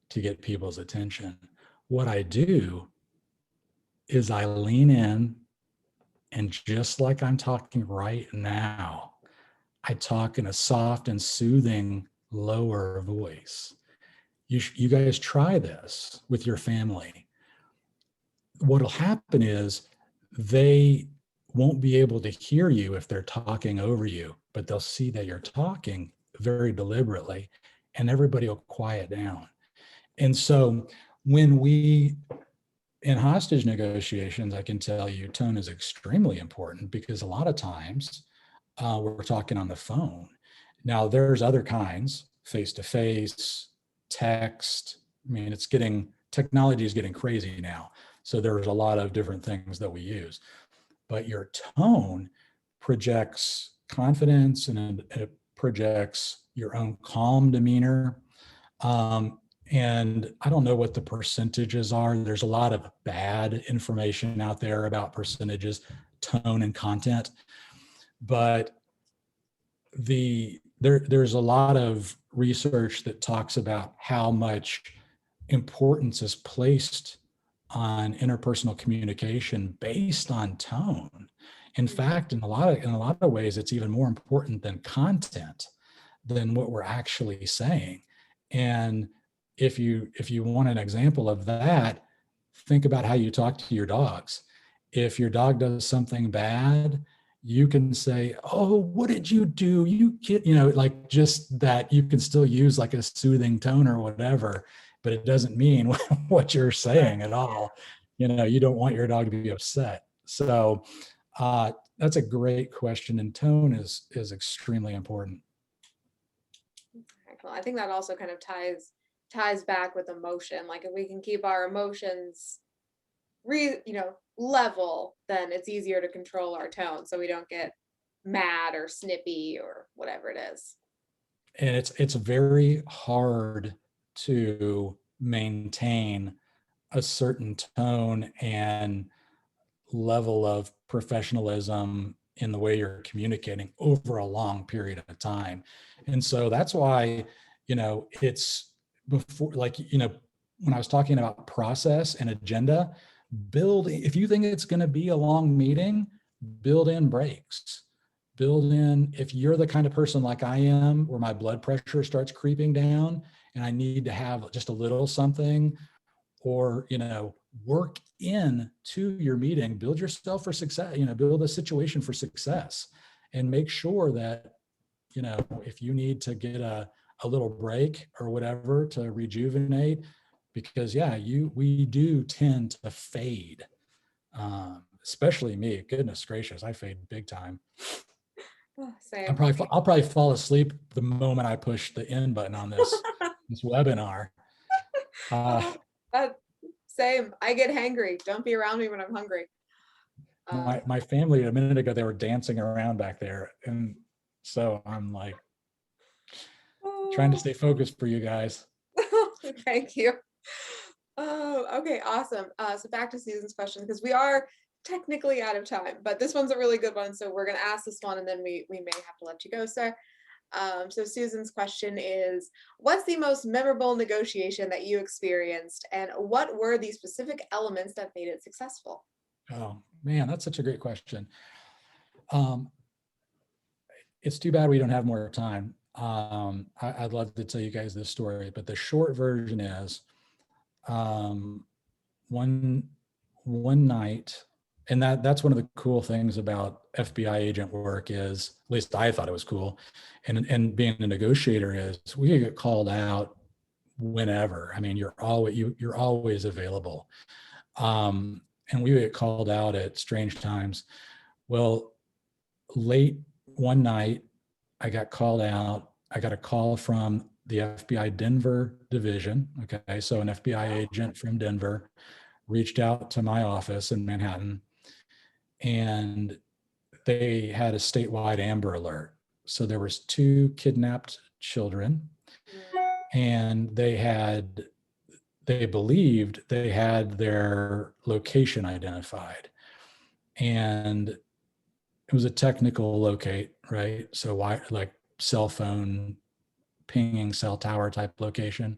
to get people's attention. What I do is I lean in, and just like I'm talking right now, I talk in a soft and soothing, lower voice. You guys try this with your family. What'll happen is they won't be able to hear you if they're talking over you, but they'll see that you're talking very deliberately, and everybody will quiet down. And so when we, in hostage negotiations, I can tell you tone is extremely important, because a lot of times we're talking on the phone. Now there's other kinds, face to face, text. I mean, technology is getting crazy now. So there's a lot of different things that we use, but your tone projects confidence, and it projects your own calm demeanor. Um, and I don't know what the percentages are. There's a lot of bad information out there about percentages, tone, and content. But there's a lot of research that talks about how much importance is placed on interpersonal communication based on tone. In fact, in a lot of ways, it's even more important than content, than what we're actually saying. And if you want an example of that, think about how you talk to your dogs. If your dog does something bad, you can say, "Oh, what did you do? You kid," like, just that. You can still use like a soothing tone or whatever, but it doesn't mean what you're saying at all. You don't want your dog to be upset. So that's a great question, and tone is extremely important. Well, I think that also kind of ties back with emotion. Like if we can keep our emotions level, then it's easier to control our tone so we don't get mad or snippy or whatever it is. And it's very hard to maintain a certain tone and level of professionalism in the way you're communicating over a long period of time. And so that's why, it's before, like, when I was talking about process and agenda, if you think it's going to be a long meeting, build in breaks. Build in, if you're the kind of person like I am, where my blood pressure starts creeping down and I need to have just a little something, or work in to your meeting, build yourself for success, build a situation for success, and make sure that if you need to get a little break or whatever to rejuvenate, because we do tend to fade, especially me. Goodness gracious, I fade big time. Same. I'll probably fall asleep the moment I push the end button on this webinar. Same. I get hangry. Don't be around me when I'm hungry. My family, a minute ago, they were dancing around back there, and so I'm like trying to stay focused for you guys. Thank you. Oh, okay, awesome. So back to Susan's question, because we are technically out of time, but this one's a really good one. So we're going to ask this one, and then we may have to let you go, sir. So Susan's question is, what's the most memorable negotiation that you experienced, and what were the specific elements that made it successful? Oh man, that's such a great question. It's too bad we don't have more time. I'd love to tell you guys this story, but the short version is, one night, and that's one of the cool things about FBI agent work, is, at least I thought it was cool, and being a negotiator, is we get called out whenever. I mean, you're always available, and we get called out at strange times. Well, late one night, I got called out. I got a call from the FBI Denver division. Okay, so an FBI agent from Denver reached out to my office in Manhattan, and they had a statewide Amber Alert. So there was 2 kidnapped children, and they believed they had their location identified, and it was a technical locate, right? So why, like, cell phone pinging cell tower type location.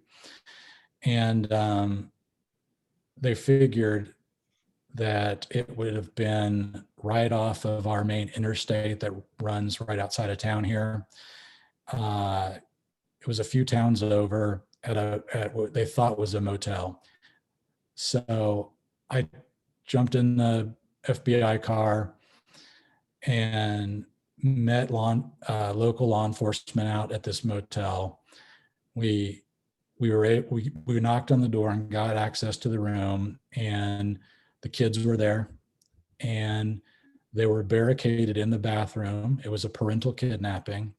And they figured that it would have been right off of our main interstate that runs right outside of town here. It was a few towns over at what they thought was a motel. So I jumped in the FBI car and met local law enforcement out at this motel. We knocked on the door and got access to the room, and the kids were there, and they were barricaded in the bathroom. It was a parental kidnapping,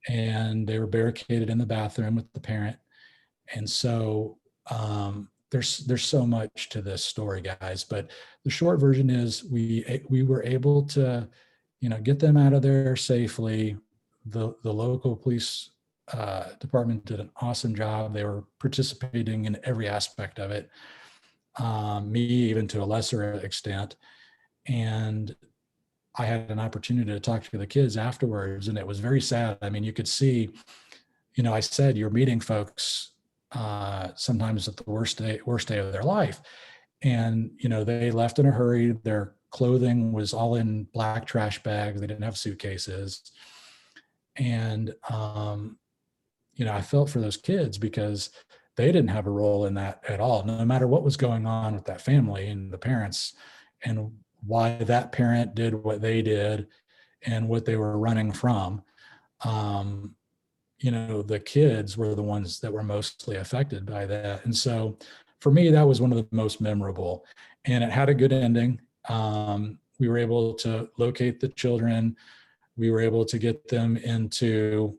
and they were barricaded in the bathroom with the parent. And so there's so much to this story, guys. But the short version is we were able to, get them out of there safely. The local police department did an awesome job. They were participating in every aspect of it. Me, even to a lesser extent. And I had an opportunity to talk to the kids afterwards, and it was very sad. I mean, you could see, I said, you're meeting folks sometimes at the worst day of their life. And, they left in a hurry. Their clothing was all in black trash bags. They didn't have suitcases. And, I felt for those kids because they didn't have a role in that at all, no matter what was going on with that family and the parents and why that parent did what they did and what they were running from. The kids were the ones that were mostly affected by that. And so for me, that was one of the most memorable, and it had a good ending. We were able to locate the children. We were able to get them into,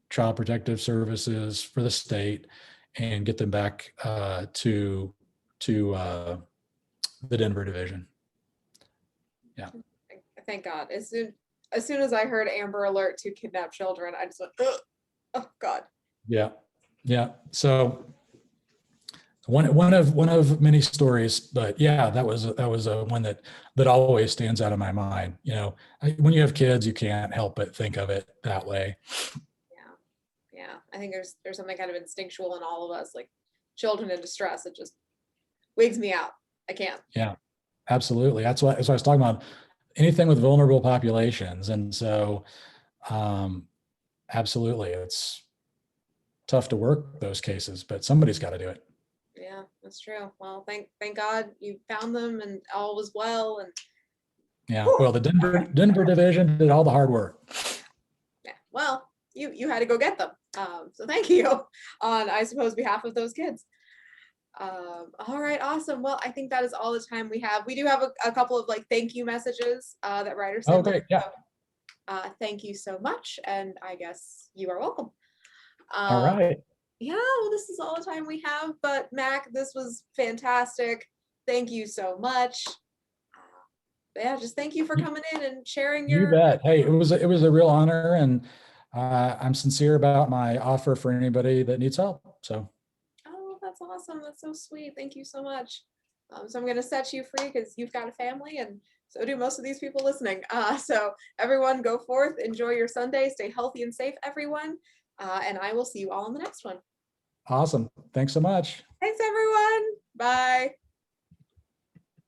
child protective services for the state and get them back to the Denver division. Yeah. Thank God. As soon as I heard Amber Alert to kidnap children, I just went, ugh. Oh God. Yeah. Yeah. So one of many stories, but yeah, that was a one that always stands out of my mind. When you have kids, you can't help but think of it that way. Yeah. I think there's something kind of instinctual in all of us, like children in distress. It just wigs me out. I can't. Yeah, absolutely. That's what I was talking about. Anything with vulnerable populations. And so absolutely, it's tough to work those cases, but somebody's got to do it. Yeah, that's true. Well, thank God you found them and all was well. And yeah, well, the Denver division did all the hard work. Yeah, well, you had to go get them. So thank you on, I suppose, behalf of those kids. All right, awesome. Well, I think that is all the time we have. We do have a couple of thank you messages that writers sent. Oh, great. Yeah. So, thank you so much, and I guess you are welcome. All right. Yeah, well, this is all the time we have, but Mac, this was fantastic. Thank you so much. Yeah, just thank you for coming in and sharing your. You bet. Hey, it was a real honor, and I'm sincere about my offer for anybody that needs help. So. Oh, that's awesome. That's so sweet. Thank you so much. So I'm going to set you free because you've got a family, and so do most of these people listening. So everyone go forth, enjoy your Sunday, stay healthy and safe, everyone. And I will see you all in the next one. Awesome. Thanks so much. Thanks, everyone. Bye.